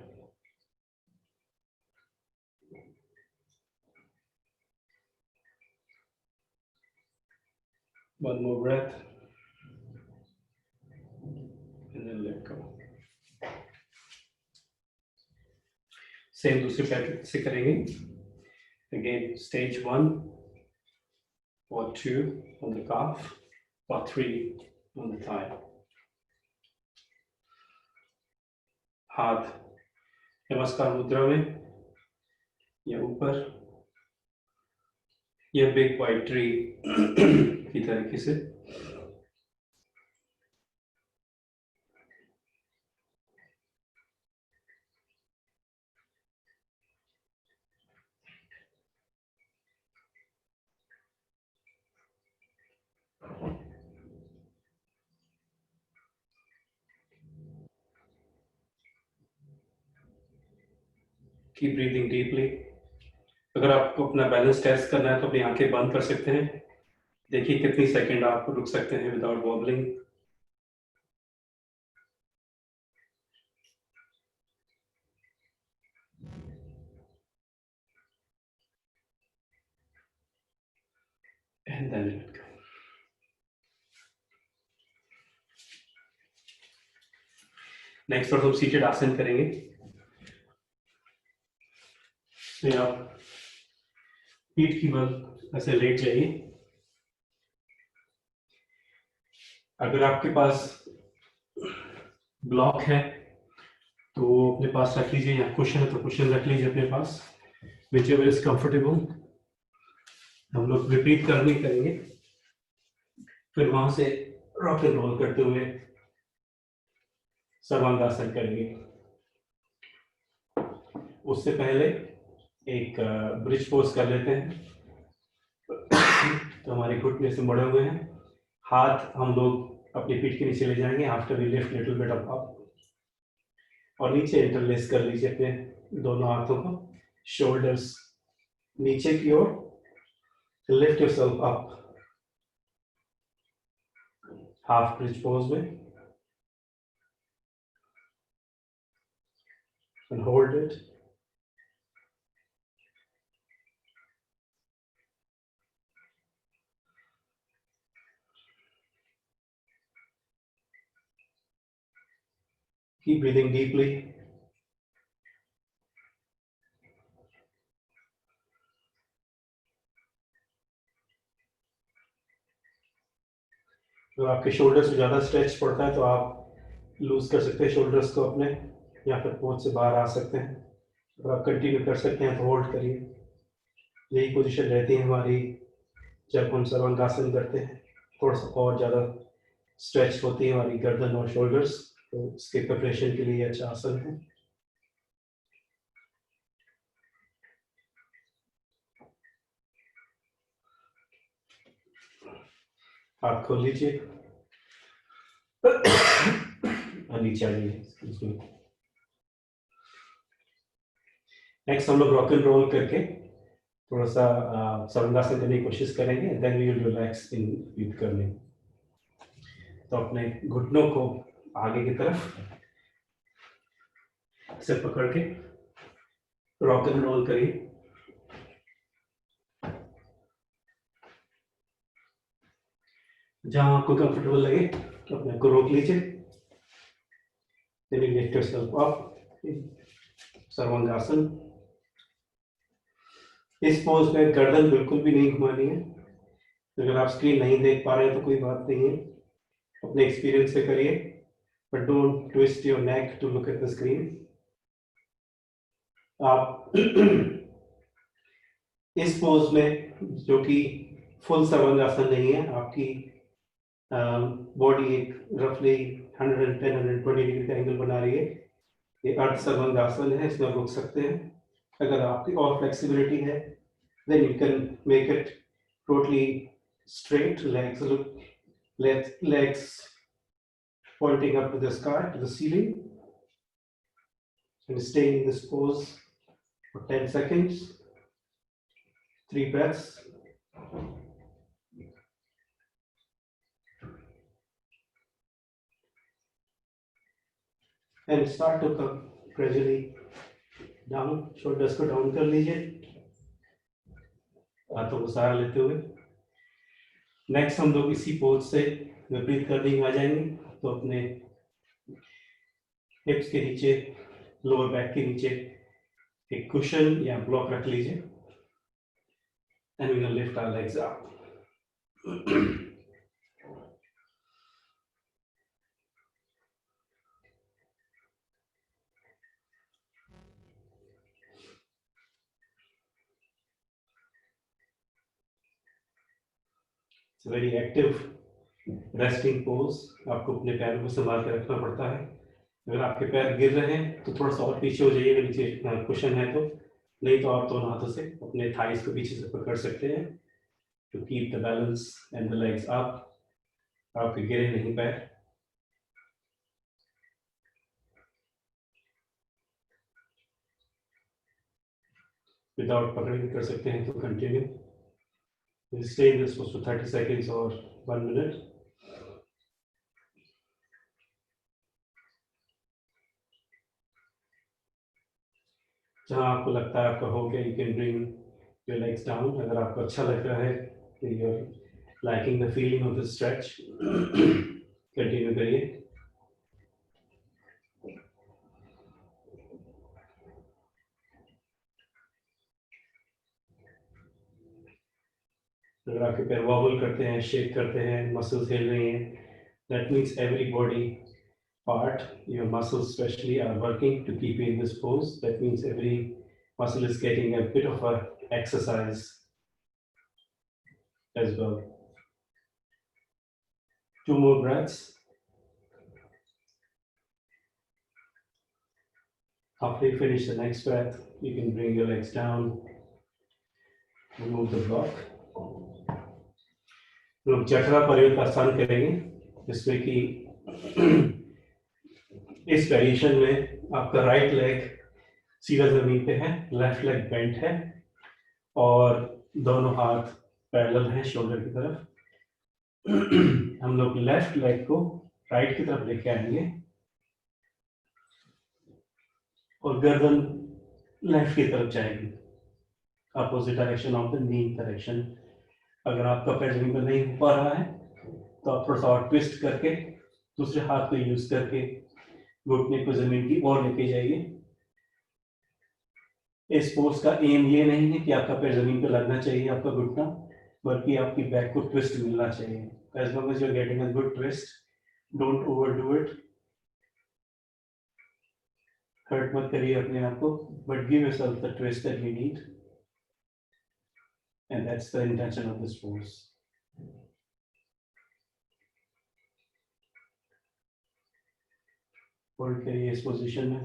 One more breath and then let go. Same दूसरे पैर से करेंगे. Again, stage 1 or 2 on the calf or 3 on the thigh. हाथ नमस्कार मुद्रा में या ऊपर या बिग वाइट ट्री की तरीके से. Keep breathing deeply. अगर आपको अपना बैलेंस टेस्ट करना है तो अपनी आंखें बंद कर सकते हैं. देखिए कितनी सेकंड आप रुक सकते हैं without wobbling. and then let go. Next और हम सीटेड आसन करेंगे। तो आप पीठ की बल ऐसे लेट जाइए। अगर आपके पास ब्लॉक है तो अपने पास रख लीजिए, या कुशन है तो कुशन रख लीजिए अपने पास, whichever is comfortable। हम लोग विपरीत करनी करेंगे, फिर वहां से रॉक एंड रोल करते हुए सर्वांगासन करेंगे। उससे पहले एक ब्रिज पोज कर लेते हैं। तो हमारे घुटने से मुड़े हुए हैं, हाथ हम लोग अपनी पीठ के नीचे ले जाएंगे। After we lift little bit up, और नीचे इंटरलेस कर लीजिए अपने दोनों हाथों को, शोल्डर्स नीचे की ओर। Lift yourself up, half bridge pose में, and hold it. Keep breathing deeply. तो आपके शोल्डर्स में ज्यादा स्ट्रेच पड़ता है तो आप लूज कर सकते हैं शोल्डर्स को अपने, या फिर पोज से बाहर आ सकते हैं। और आप कंटिन्यू कर सकते हैं तो होल्ड करिए। यही पोजीशन रहती है हमारी जब हम सर्वांगासन करते हैं। थोड़ा सा और ज़्यादा स्ट्रेच होती है हमारी गर्दन और शोल्डर्स, तो इसके प्रिपरेशन के लिए अच्छा आसन है। हाथ खोल लीजिए और नीचे आइए। नेक्स्ट हम लोग रॉक एंड रोल करके थोड़ा सा सर्वांगासन करने की कोशिश करेंगे, then we will relax in breath करने। तो अपने घुटनों को आगे की तरफ से पकड़ के रॉक एंड रोल करिए। जहां आपको कंफर्टेबल लगे तो अपने को रोक लीजिए। Then you lift yourself up, sarvangasana. इस पोज में गर्दन बिल्कुल भी नहीं घुमानी है। अगर आप स्क्रीन नहीं देख पा रहे हैं तो कोई बात नहीं है, अपने एक्सपीरियंस से करिए, but don't twist your neck to look at the screen. आप इस पोज में, जो कि फुल सर्वांगासन नहीं है, आपकी बॉडी एक रफली 110-120 डिग्री का एंगल बना रही है। ये अर्ध सर्वांगासन है, इसमें रुक सकते हैं। अगर आपकी और फ्लेक्सिबिलिटी है, then you can make it totally straight, legs pointing up to the sky, to the ceiling, and stay in this pose for 10 seconds, 3 breaths. And start to come gradually down, shoulders को down कर लीजिए, हाथों को सहारा लेते हुए। Next हम लोग इसी पोज से विपरीत करने में आ जाएंगे। तो अपने हिप्स के नीचे, लोअर बैक के नीचे एक कुशन या ब्लॉक रख लीजिए, and we will lift our legs up. Very active resting pose. आपको अपने पैरों को संभाल के रखना पड़ता है। अगर आपके पैर गिर रहे हैं तो थोड़ा सा और पीछे हो जाइए, नीचे कुशन है तो, नहीं तो आप दोनों हाथों से अपने थाइस को पीछे से पकड़ सकते हैं to keep the balance and the legs up. आपके गिरे नहीं पैर। विदाउट पकड़ भी कर सकते हैं तो continue. We'll stay in this pose for 30 seconds or 1 minute. जहां आपको लगता है आपका हो गया, you can bring your legs down. अगर आपको अच्छा लग रहा है कि your liking the feeling of the stretch. Continue करिए. अगर आपके पैर वॉबल करते हैं, शेक करते हैं, मसल्स हिल रही हैं, that means every body part, your muscles especially, are working to keep you in this pose. That means every muscle is getting a bit of a exercise as well. 2 more breaths. After you finish the next breath, you can bring your legs down, remove the block. लोग जठरा पर्युत्थासन करेंगे, जिसमें कि इस variation में आपका right leg सीधा जमीन पे है, लेफ्ट लेग बेंट है और दोनों हाथ पैरेलल हैं शोल्डर की तरफ. हम लोग लेफ्ट लेग को राइट की तरफ लेके आएंगे और गर्दन लेफ्ट की तरफ जाएगी, opposite direction of the knee direction. अगर आपका पैर जमीन पर नहीं हो पा रहा है तो आप थोड़ा सा और ट्विस्ट करके दूसरे हाथ को यूज करके घुटने को जमीन की ओर लेके जाइए. इस पोज का एम ये नहीं है कि आपका पैर जमीन पर लगना चाहिए आपका घुटना, बल्कि आपकी बैक को ट्विस्ट मिलना चाहिए. As long as you are getting a good twist, don't overdo it. Hurt मत करिए अपने आप को, but give yourself the twist that you need. And that's the intention of this pose. Hold करिए इस पोजीशन में.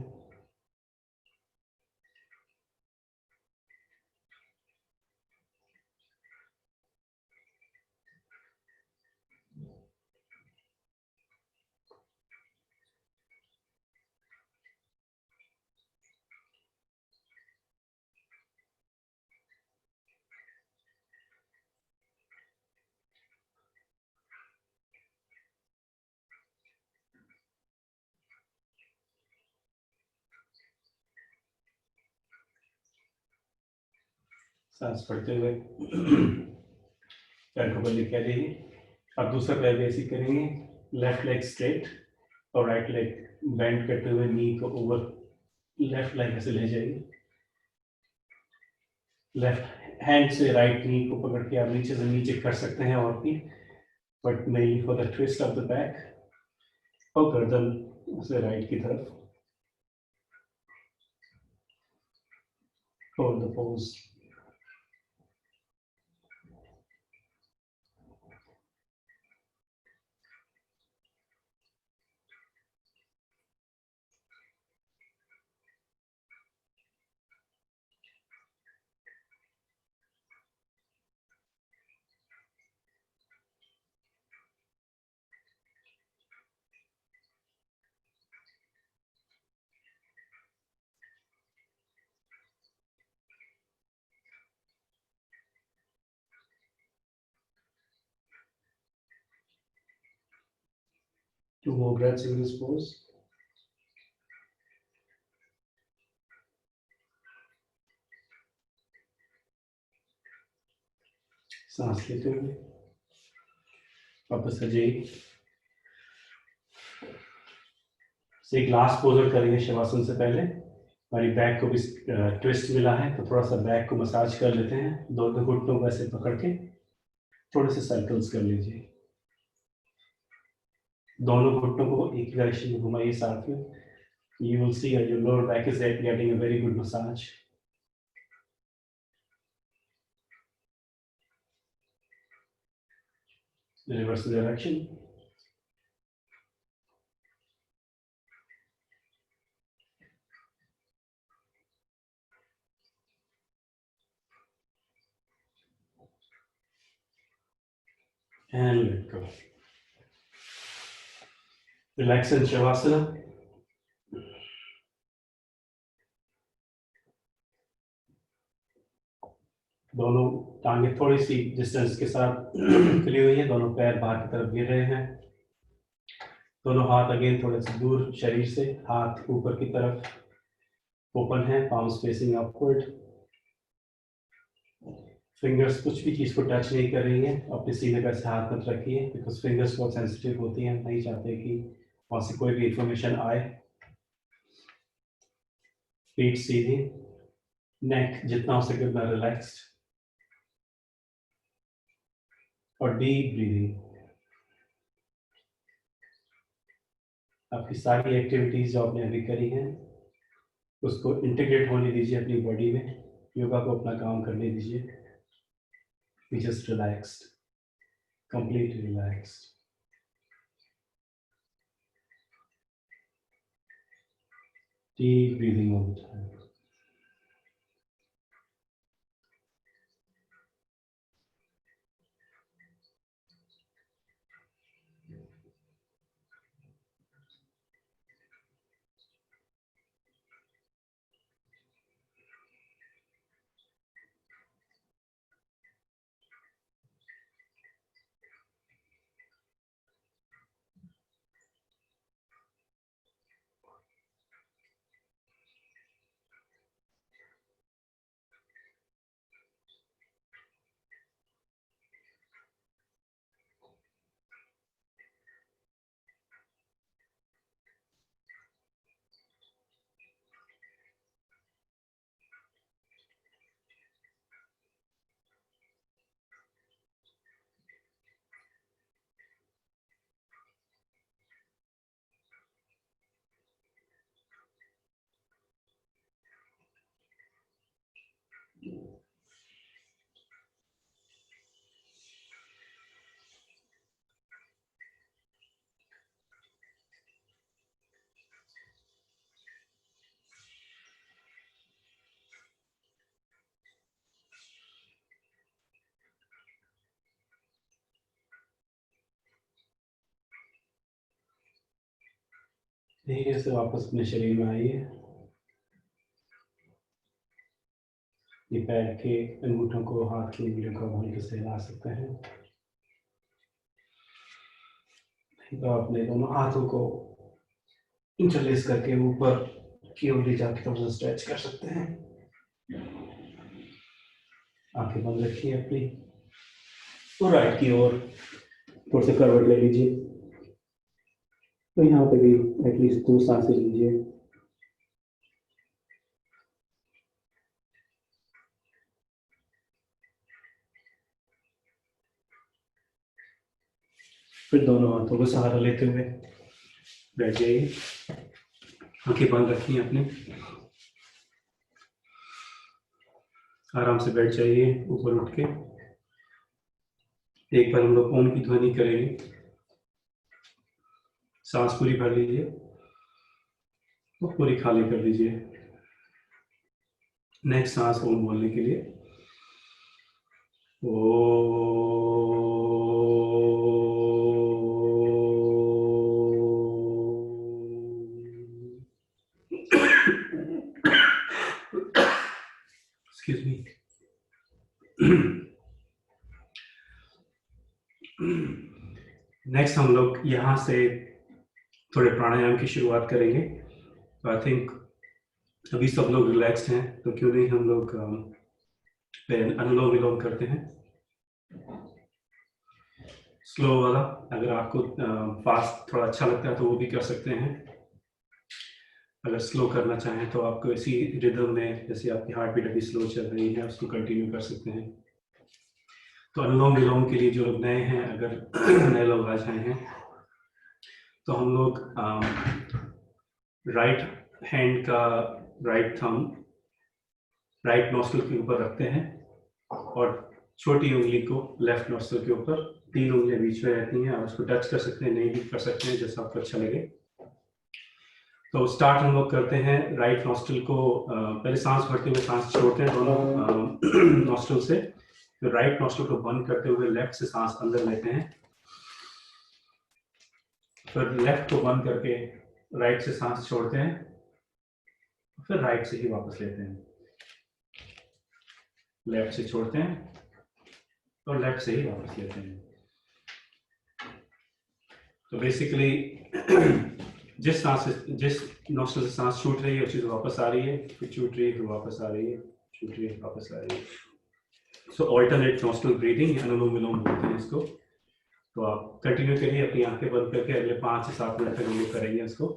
सांस पढ़ते हुए पैर को बल्ले कह लीजिए. अब दूसरा पैर भी ऐसे करेंगे, लेफ्ट लेग स्ट्रेट और राइट लेग बेंड करते हुए नी को ओवर लेफ्ट लेग ऐसे ले जाइए. लेफ्ट हैंड से राइट नी को पकड़ के आप नीचे से नीचे कर सकते हैं और भी, but mainly for the twist of the back और गर्दन से राइट की तरफ. Hold the pose. Two more breaths in this pose. सांस लेते हुए वापस आ जाइए. एक लास्ट पोजर करेंगे शवासन से पहले. हमारी बैक को भी ट्विस्ट मिला है तो थोड़ा सा बैक को मसाज कर लेते हैं. दोनों घुटनों को ऐसे पकड़ के थोड़े से सर्कल्स कर लीजिए. दोनों घुटनों को एक डायरेक्शन में घुमाइए साथ में. You will see your lower back is getting a very good massage. Reverse the direction. And let go. Relax in Shavasana. दोनों टांगे थोड़ी सी डिस्टेंस के साथ खुली हुई है, दोनों पैर बाहर की तरफ गिर रहे हैं. दोनों हाथ अगेन थोड़े से दूर शरीर से, हाथ ऊपर की तरफ ओपन है, पाम्स फेसिंग अपवर्ड. फिंगर्स कुछ भी चीज़ को टच नहीं कर रही हैं, अपने सीने पर से हाथ मत रखिए, बिकॉज फिंगर्स बहुत सेंसिटिव होती हैं, नहीं चाहते कि वहाँ से कोई भी इंफॉर्मेशन आए। पीठ सीधी, नेक जितना हो सके उतना रिलैक्स्ड, और डीप ब्रीदिंग। आपकी सारी एक्टिविटीज जो आपने अभी करी हैं उसको इंटीग्रेट होने दीजिए अपनी बॉडी में, योगा को अपना काम करने दीजिए। Be just relaxed, completely relaxed. Deep breathing all the time. धीरे से वापस अपने शरीर में आइए। ये पैर के अंगूठों को, हाथ की उंगलियों को हल्के से हिला सकते हैं। तो अपने दोनों हाथों को इंटरलेस करके ऊपर की ओर ले जाके थोड़ा सा स्ट्रेच कर सकते हैं। आंखें बंद रखिए अपनी, और राइट की ओर थोड़ा सा करवट ले लीजिए। तो यहाँ पे भी एटलीस्ट 2 सांसें लीजिए। फिर दोनों हाथों को सहारा लेते हुए बैठ जाइए। आंखें बंद रखिए अपने, आराम से बैठ जाइए ऊपर उठ के। एक बार हम लोग ओम की ध्वनि करेंगे। सांस पूरी भर लीजिए और पूरी खाली कर लीजिए। नेक्स्ट सांस ओम बोलने के लिए एक्सक्यूज मी। नेक्स्ट हम लोग यहाँ से थोड़े प्राणायाम की शुरुआत करेंगे। तो आई थिंक अभी सब लोग रिलैक्स्ड हैं, तो क्यों नहीं हम लोग अनुलोम विलोम करते हैं, स्लो वाला। अगर आपको फास्ट थोड़ा अच्छा लगता है तो वो भी कर सकते हैं। अगर स्लो करना चाहें तो आपको इसी रिदम में, जैसे आपकी हार्ट बीट अभी स्लो चल रही है, उसको कंटिन्यू कर सकते हैं। तो अनुलोम विलोम के लिए जो लोग नए हैं, अगर नए लोग आज आए हैं, तो हम लोग राइट हैंड का राइट थंब राइट नोस्ट्रिल के ऊपर रखते हैं और छोटी उंगली को लेफ्ट नोस्ट्रिल के ऊपर, 3 उंगलियां बीच में रहती हैं। आप उसको टच कर सकते हैं, नहीं भी कर सकते हैं, जैसा आपको अच्छा लगे। तो स्टार्ट हम लोग करते हैं। राइट नोस्ट्रिल को पहले सांस भरते हुए सांस छोड़ते हैं दोनों नोस्ट्रिल से, फिर राइट नोस्ट्रिल को बंद करते हुए लेफ्ट से सांस अंदर लेते हैं, फिर लेफ्ट को बंद करके राइट से सांस छोड़ते हैं, फिर राइट से ही वापस लेते हैं। लेफ्ट से छोड़ते हैं और लेफ्ट से ही वापस लेते हैं। तो बेसिकली जिस नोस्ट्रिल से सांस छूट रही है उसी से वापस आ रही है, फिर छूट रही है, फिर वापस आ रही है, छूट रही है, वापस आ रही है। सो ऑल्टरनेट नॉस्ट्रल ब्रीदिंग, अनुलोम विलोम बोलते हैं इसको। तो आप कंटिन्यू करिए, अपनी आंखें बंद करके अगले 5 से 7 मिनट तक हम लोग करेंगे इसको।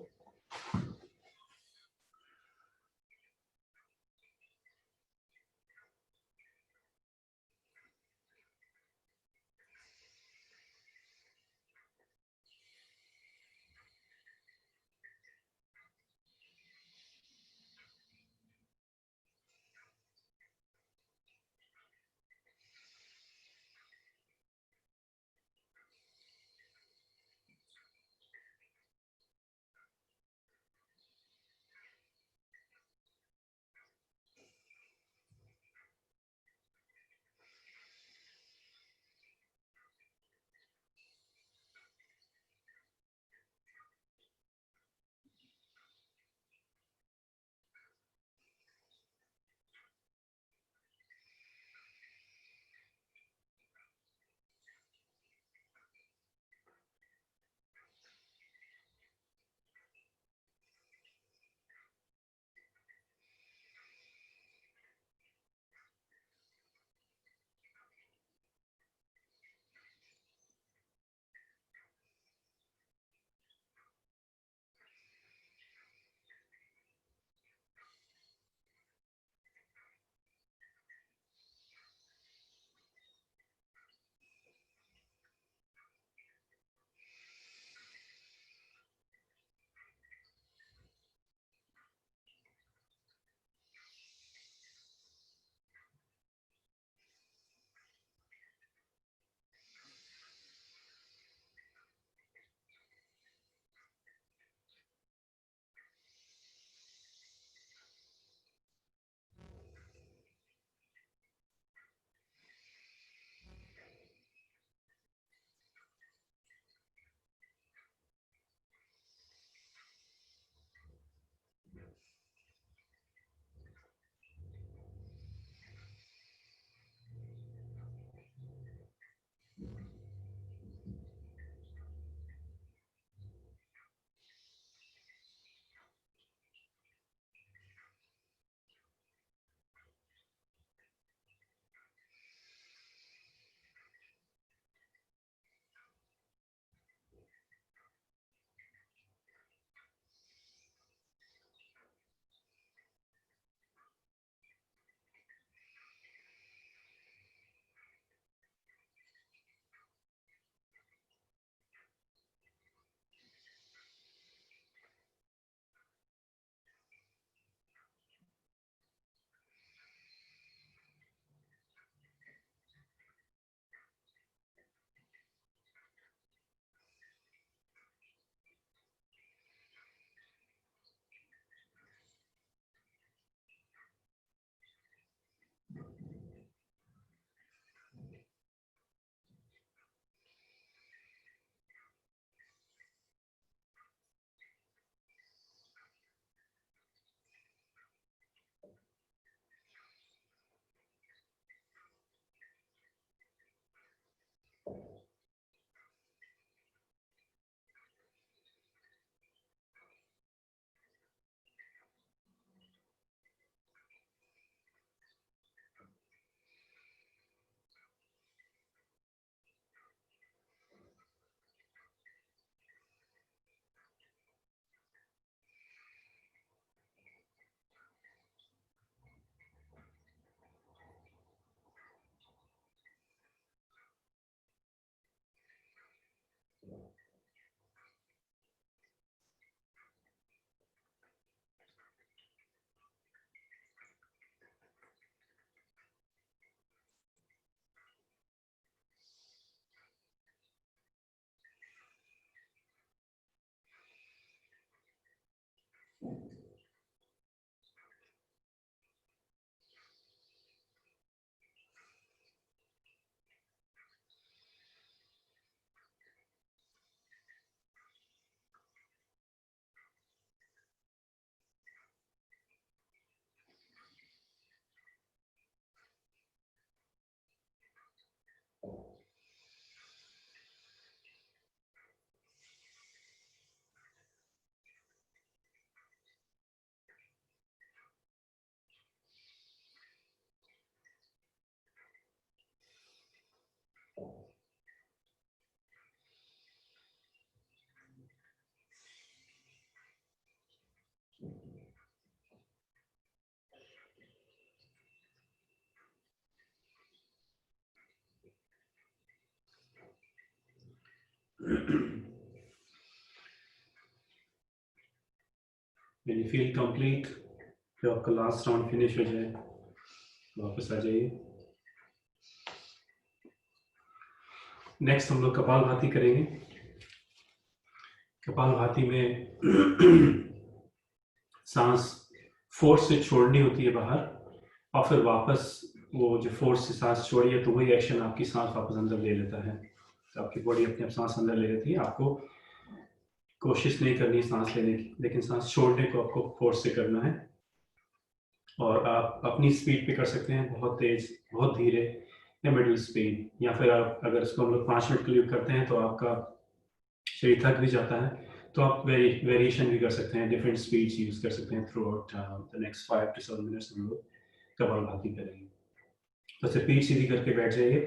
When you feel complete, जब आपका लास्ट राउंड फिनिश हो जाए वापस आ जाइए। नेक्स्ट हम लोग कपालभाति करेंगे। कपालभाति में सांस फोर्स से छोड़नी होती है बाहर और फिर वापस वो जो फोर्स से सांस छोड़ी है तो वही एक्शन आपकी सांस वापस अंदर ले लेता है। तो आपकी बॉडी अपने आप सांस अंदर ले लेती है, आपको कोशिश नहीं करनी सांस लेने की, लेकिन सांस छोड़ने को आपको फोर्स से करना है। और आप अपनी स्पीड पे कर सकते हैं, बहुत तेज, बहुत धीरे या मिडिल स्पीड, या फिर आप अगर इसको हम लोग 5 मिनट के लिए करते हैं तो आपका शरीर थक भी जाता है तो आप वेरिएशन भी कर सकते हैं, डिफरेंट स्पीड्स यूज कर सकते हैं through out the next 5 to 7 minutes हम लोग कपालभाति करेंगे। तो सिर्फ पीठ सीधी करके बैठ जाइए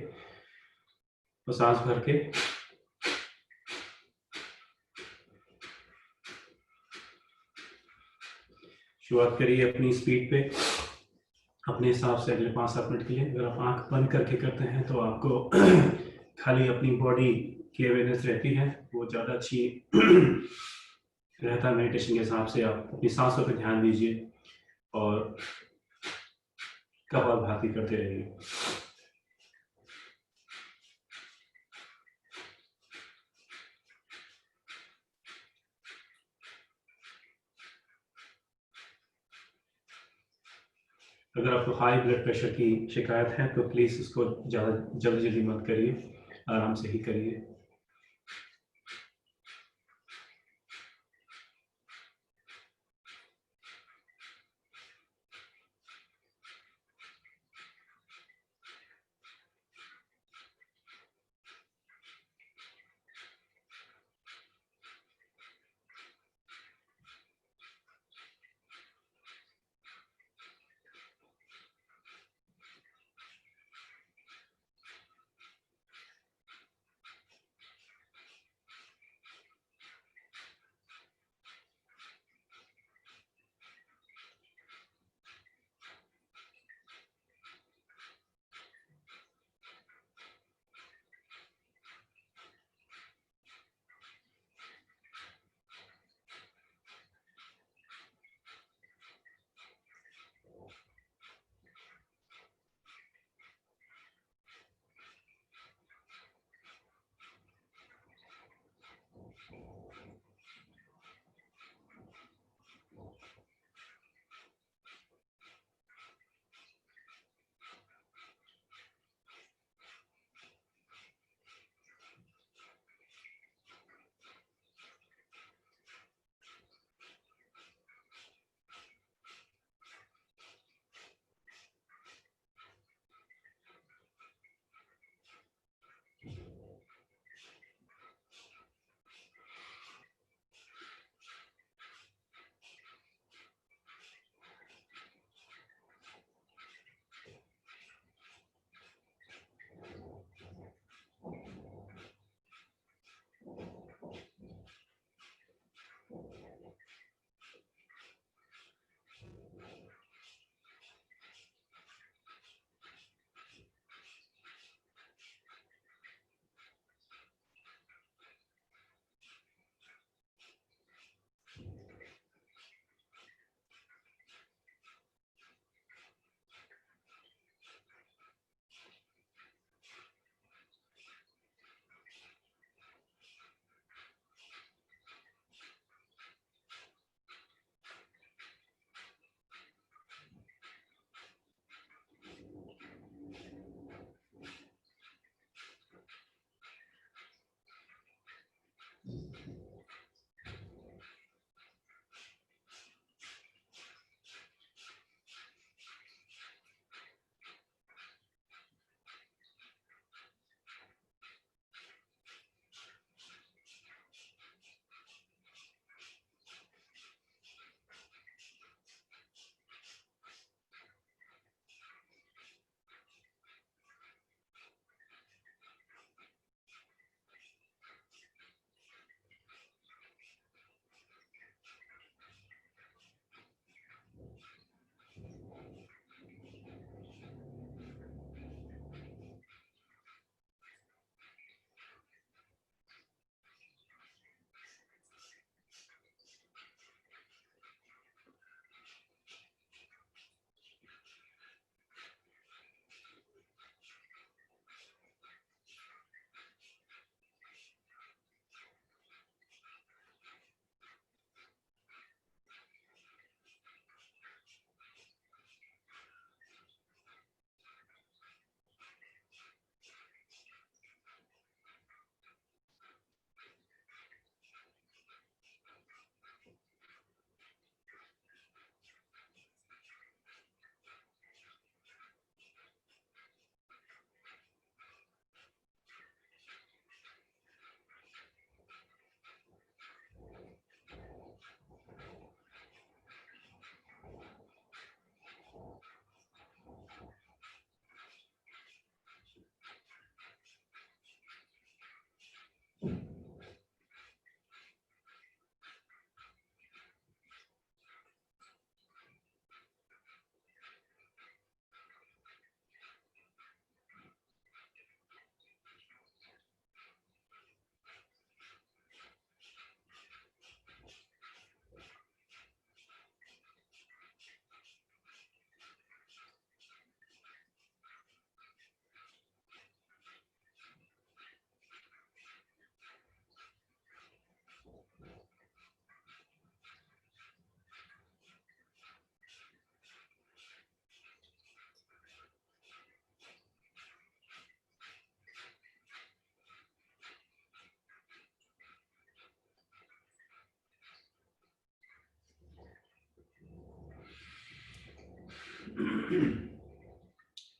तो सांस भर के शुरुआत करिए अपनी स्पीड पे, अपने हिसाब से अगले 5-7 मिनट के लिए। अगर आप आंख बंद करके करते हैं तो आपको खाली अपनी बॉडी की अवेयरनेस रहती है, वो ज़्यादा अच्छी रहता है। मेडिटेशन के हिसाब से आप अपनी सांसों पर ध्यान दीजिए और कपालभाति करते रहिए। अगर आपको हाई ब्लड प्रेशर की शिकायत है तो प्लीज़ इसको ज़्यादा जल्दी मत करिए, आराम से ही करिए।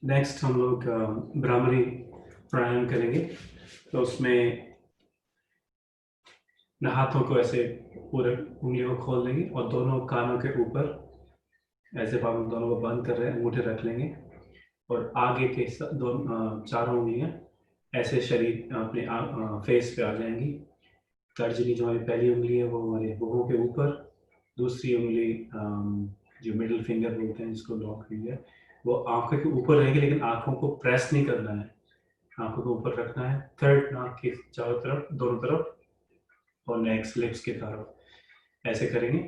नेक्स्ट हम लोग भ्रामरी प्राणायाम करेंगे। तो उसमें हाथों को ऐसे पूरे उंगलियों को खोल लेंगे और दोनों कानों के ऊपर ऐसे पाँव दोनों को बंद कर रहे हैं, अंगूठे रख लेंगे और आगे के चारों उंगलियां ऐसे शरीर अपने फेस पे आ जाएंगी। तर्जनी जो हमारी पहली उंगली है वो हमारे भुवों के ऊपर, दूसरी उंगली जो मिडिल फिंगर बोलते हैं जिसको लॉन्ग फिंगर, वो आंखों के ऊपर रहेगी, लेकिन आंखों को प्रेस नहीं करना है, आंखों को ऊपर रखना है। थर्ड नाक के चारों तरफ, दोनों तरफ, और नेक्स्ट लिप्स की तरफ ऐसे करेंगे।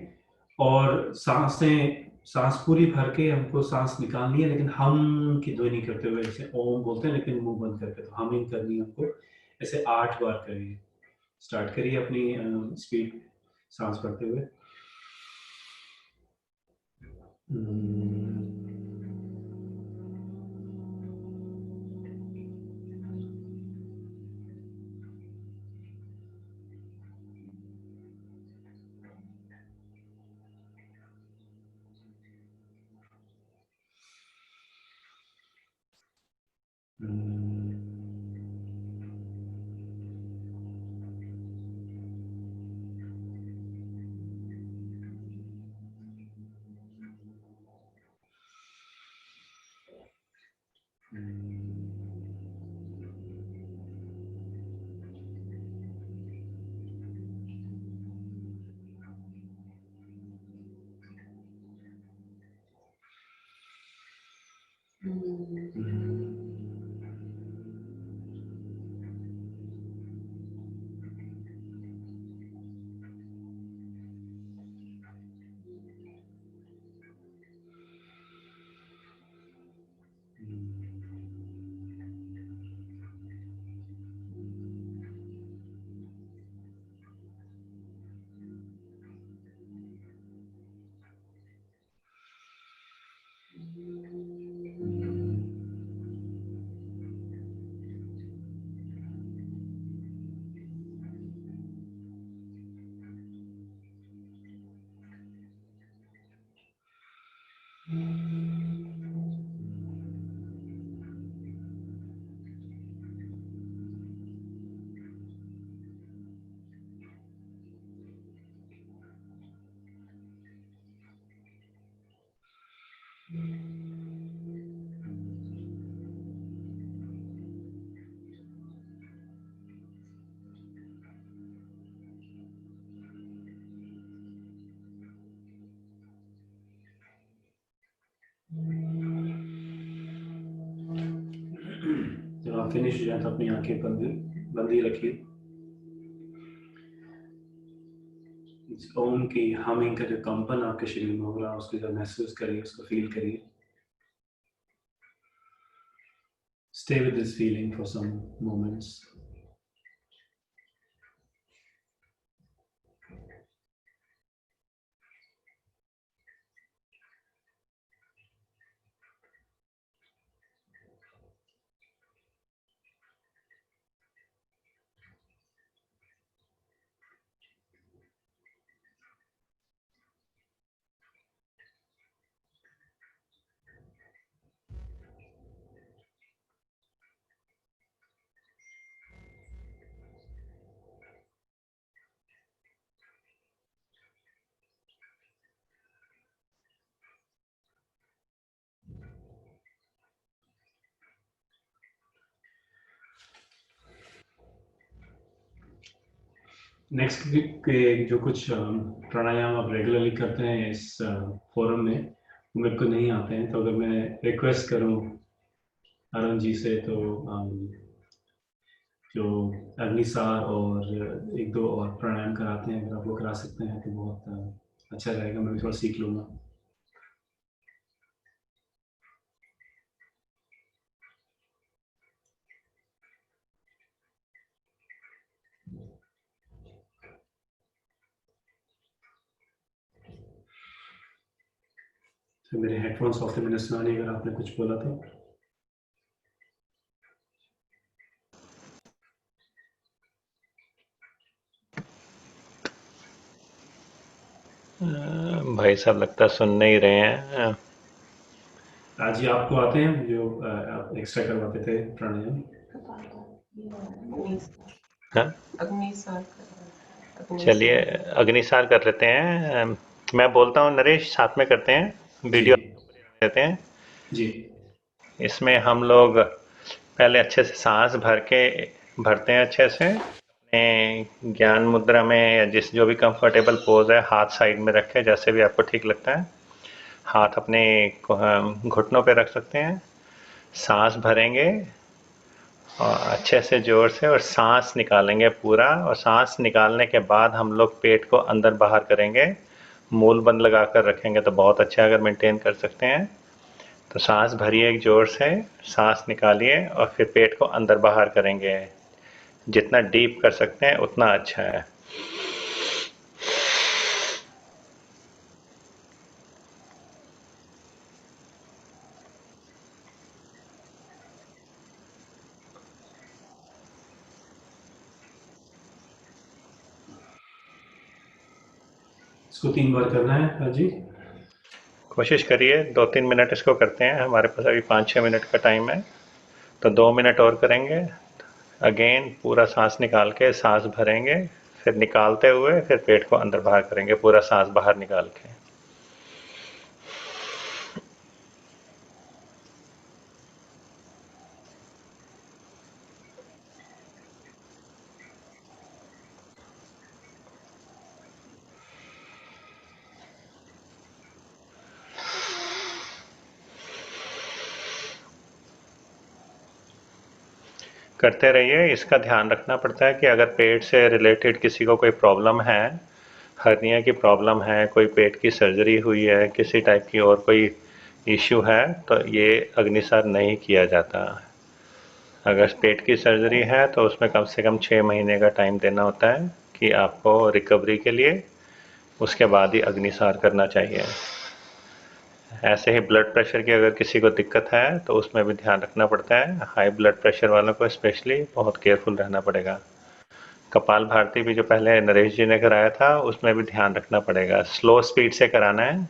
और सांस पूरी भर के हमको सांस निकालनी है, लेकिन हम की ध्वनि करते हुए, जैसे ओम बोलते हैं लेकिन मुंह बंद करके, तो हमिंग करनी है हमको। ऐसे 8 बार करिए। स्टार्ट करिए अपनी स्पीड सांस भरते हुए। जब आप फिनिश हो जाए तो अपनी आंखें बंदी रखिए। इस ओम की हमिंग का जो कंपन आपके शरीर में हो रहा है उसको जब महसूस करिए, उसको फील करिए। Stay with this feeling for some moments. Next के जो कुछ प्राणायाम आप रेगुलरली करते हैं इस फोरम में, वो मेरे को नहीं आते हैं, तो अगर मैं रिक्वेस्ट करूं अरुण जी से, तो जो अग्निसार और एक दो और प्राणायाम कराते हैं, अगर आप वो करा सकते हैं तो बहुत अच्छा रहेगा, मैं भी थोड़ा सीख लूँगा। तो मेरे हेडफोन्स ऑफ थे, मैंने सुना नहीं अगर आपने कुछ बोला तो। भाई साहब लगता है सुन नहीं रहे हैं। आज ही आपको आते हैं जो आप एक्स्ट्रा करवाते थे प्राणायाम? हाँ, अग्निसार चलिए अग्निसार कर लेते हैं। मैं बोलता हूँ नरेश, साथ में करते हैं, जी वीडियो देते हैं। जी इसमें हम लोग पहले अच्छे से सांस भरते हैं अच्छे से अपने ज्ञान मुद्रा में, या जिस जो भी कंफर्टेबल पोज है, हाथ साइड में रखें जैसे भी आपको ठीक लगता है। हाथ अपने घुटनों पे रख सकते हैं। सांस भरेंगे और अच्छे से जोर से, और सांस निकालेंगे पूरा, और सांस निकालने के बाद हम लोग पेट को अंदर बाहर करेंगे। मूल बंद लगा कर रखेंगे तो बहुत अच्छा, अगर मेंटेन कर सकते हैं तो सांस भरिए एक जोर से, सांस निकालिए और फिर पेट को अंदर बाहर करेंगे। जितना डीप कर सकते हैं उतना अच्छा है। इसको 3 बार करना है हाजी। कोशिश करिए 2-3 मिनट इसको करते हैं, हमारे पास अभी 5-6 मिनट का टाइम है, तो 2 मिनट और करेंगे। अगेन पूरा सांस निकाल के सांस भरेंगे, फिर निकालते हुए फिर पेट को अंदर बाहर करेंगे, पूरा सांस बाहर निकाल के। करते रहिए। इसका ध्यान रखना पड़ता है कि अगर पेट से रिलेटेड किसी को कोई प्रॉब्लम है, हर्निया की प्रॉब्लम है, कोई पेट की सर्जरी हुई है, किसी टाइप की और कोई इश्यू है, तो ये अग्निसार नहीं किया जाता। अगर पेट की सर्जरी है तो उसमें कम से कम 6 महीने का टाइम देना होता है कि आपको रिकवरी के लिए, उसके बाद ही अग्निसार करना चाहिए। ऐसे ही ब्लड प्रेशर की अगर किसी को दिक्कत है तो उसमें भी ध्यान रखना पड़ता है। हाई ब्लड प्रेशर वालों को स्पेशली बहुत केयरफुल रहना पड़ेगा। कपाल भारती भी जो पहले नरेश जी ने कराया था उसमें भी ध्यान रखना पड़ेगा। स्लो स्पीड से कराना है।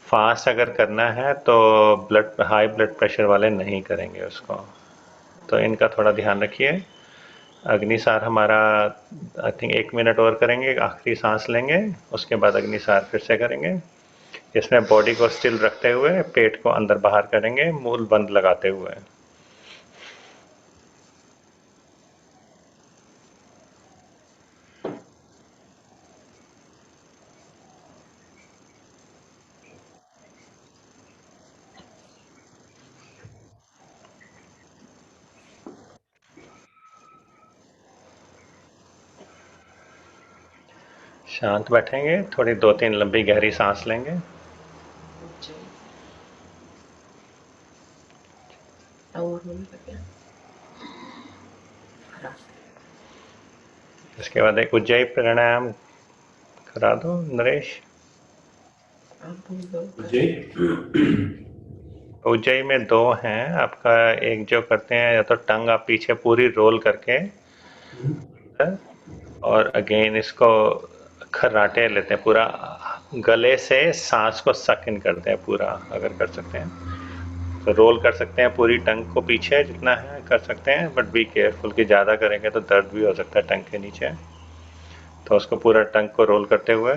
फास्ट अगर करना है तो हाई ब्लड प्रेशर वाले नहीं करेंगे उसको, तो इनका थोड़ा ध्यान रखिए। अग्निसार हमारा आई थिंक 1 मिनट और करेंगे, आखिरी सांस लेंगे, उसके बाद अग्निसार फिर से करेंगे। इसमें बॉडी को स्टिल रखते हुए पेट को अंदर बाहर करेंगे, मूल बंद लगाते हुए। शांत बैठेंगे, थोड़ी 2-3 लंबी गहरी सांस लेंगे। और होने लगे। इसके बाद एक उज्जयी प्राणायाम करा दो नरेश। जी उज्जयी में 2 हैं आपका। एक जो करते हैं, या तो टंग आप पीछे पूरी रोल करके, और अगेन इसको खर्राटे लेते हैं, पूरा गले से सांस को सक इन करते हैं पूरा, अगर कर सकते हैं तो रोल कर सकते हैं पूरी टंग को पीछे, जितना है कर सकते हैं, बट बी केयरफुल कि ज़्यादा करेंगे तो दर्द भी हो सकता है टंग के नीचे। तो उसको पूरा टंग को रोल करते हुए,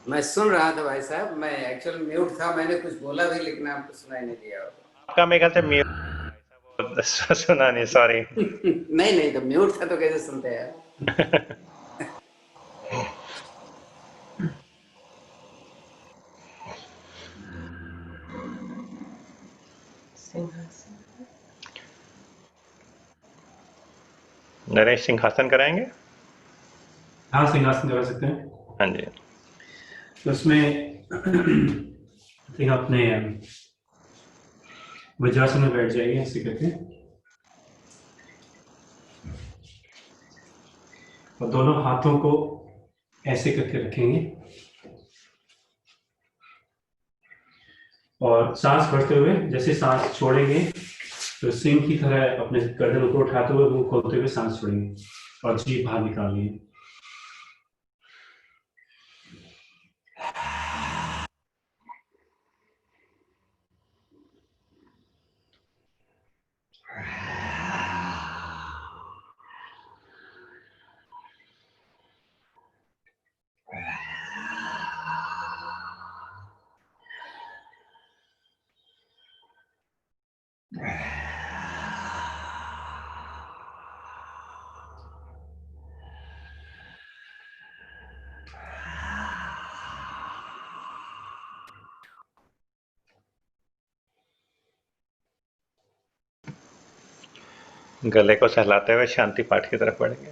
मैं सुन रहा था भाई साहब, मैं एक्चुअल म्यूट था, मैंने कुछ बोला भी लेकिन आपको सुनाई नहीं दिया आपका मेरे ख्याल से म्यूट सुना नहीं, सॉरी। नहीं नहीं, तो म्यूट था तो कैसे सुनते हैं? सिंहासन। नरेश सिंहासन कराएंगे? हाँ, सिंहासन करा सकते हैं। हाँ जी। तो उसमें ठीक अपने वज्रासन में बैठ जाइए ऐसे करके, और दोनों हाथों को ऐसे करके रखेंगे। और सांस भरते हुए जैसे सांस छोड़ेंगे तो सिंह की तरह अपने गर्दन को उठाते हुए मुंह खोलते हुए सांस छोड़ेंगे और जीभ बाहर निकालिए। गले को सहलाते हुए शांति पाठ की तरफ बढ़ेंगे।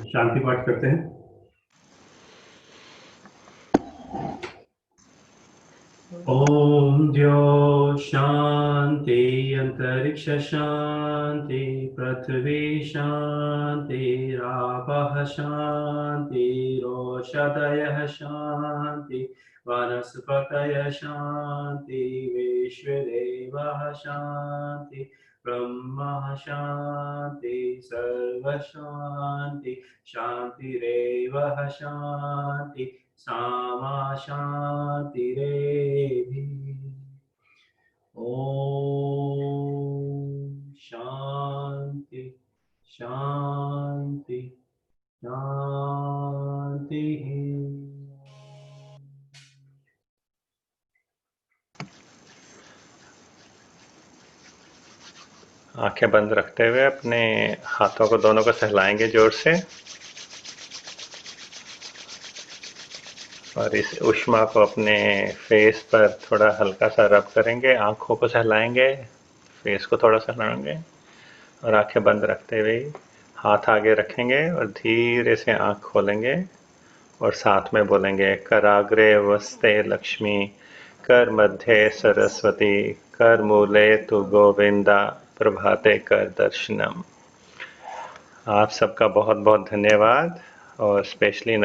शांति पाठ करते हैं। ओम द्यो शांति अंतरिक्ष शांति पृथ्वी शांति रापः शांति रोषधयः शांति वनस्पतयः शांति विश्वदेवः शांति ब्रह्म शांति सर्व शांति शांतिरेव शांति सामा शांतिरेधि। ओम शांति शांति शांति। आंखें बंद रखते हुए अपने हाथों को दोनों को सहलाएंगे जोर से और इस ऊष्मा को अपने फेस पर थोड़ा हल्का सा रब करेंगे। आंखों को सहलाएंगे, फेस को थोड़ा सहलाएंगे और आंखें बंद रखते हुए हाथ आगे रखेंगे और धीरे से आंख खोलेंगे और साथ में बोलेंगे कराग्रे वस्ते लक्ष्मी, कर मध्य सरस्वती, कर मूले तु गोविंदा, प्रभाते कर दर्शनम। आप सबका बहुत बहुत धन्यवाद और स्पेशली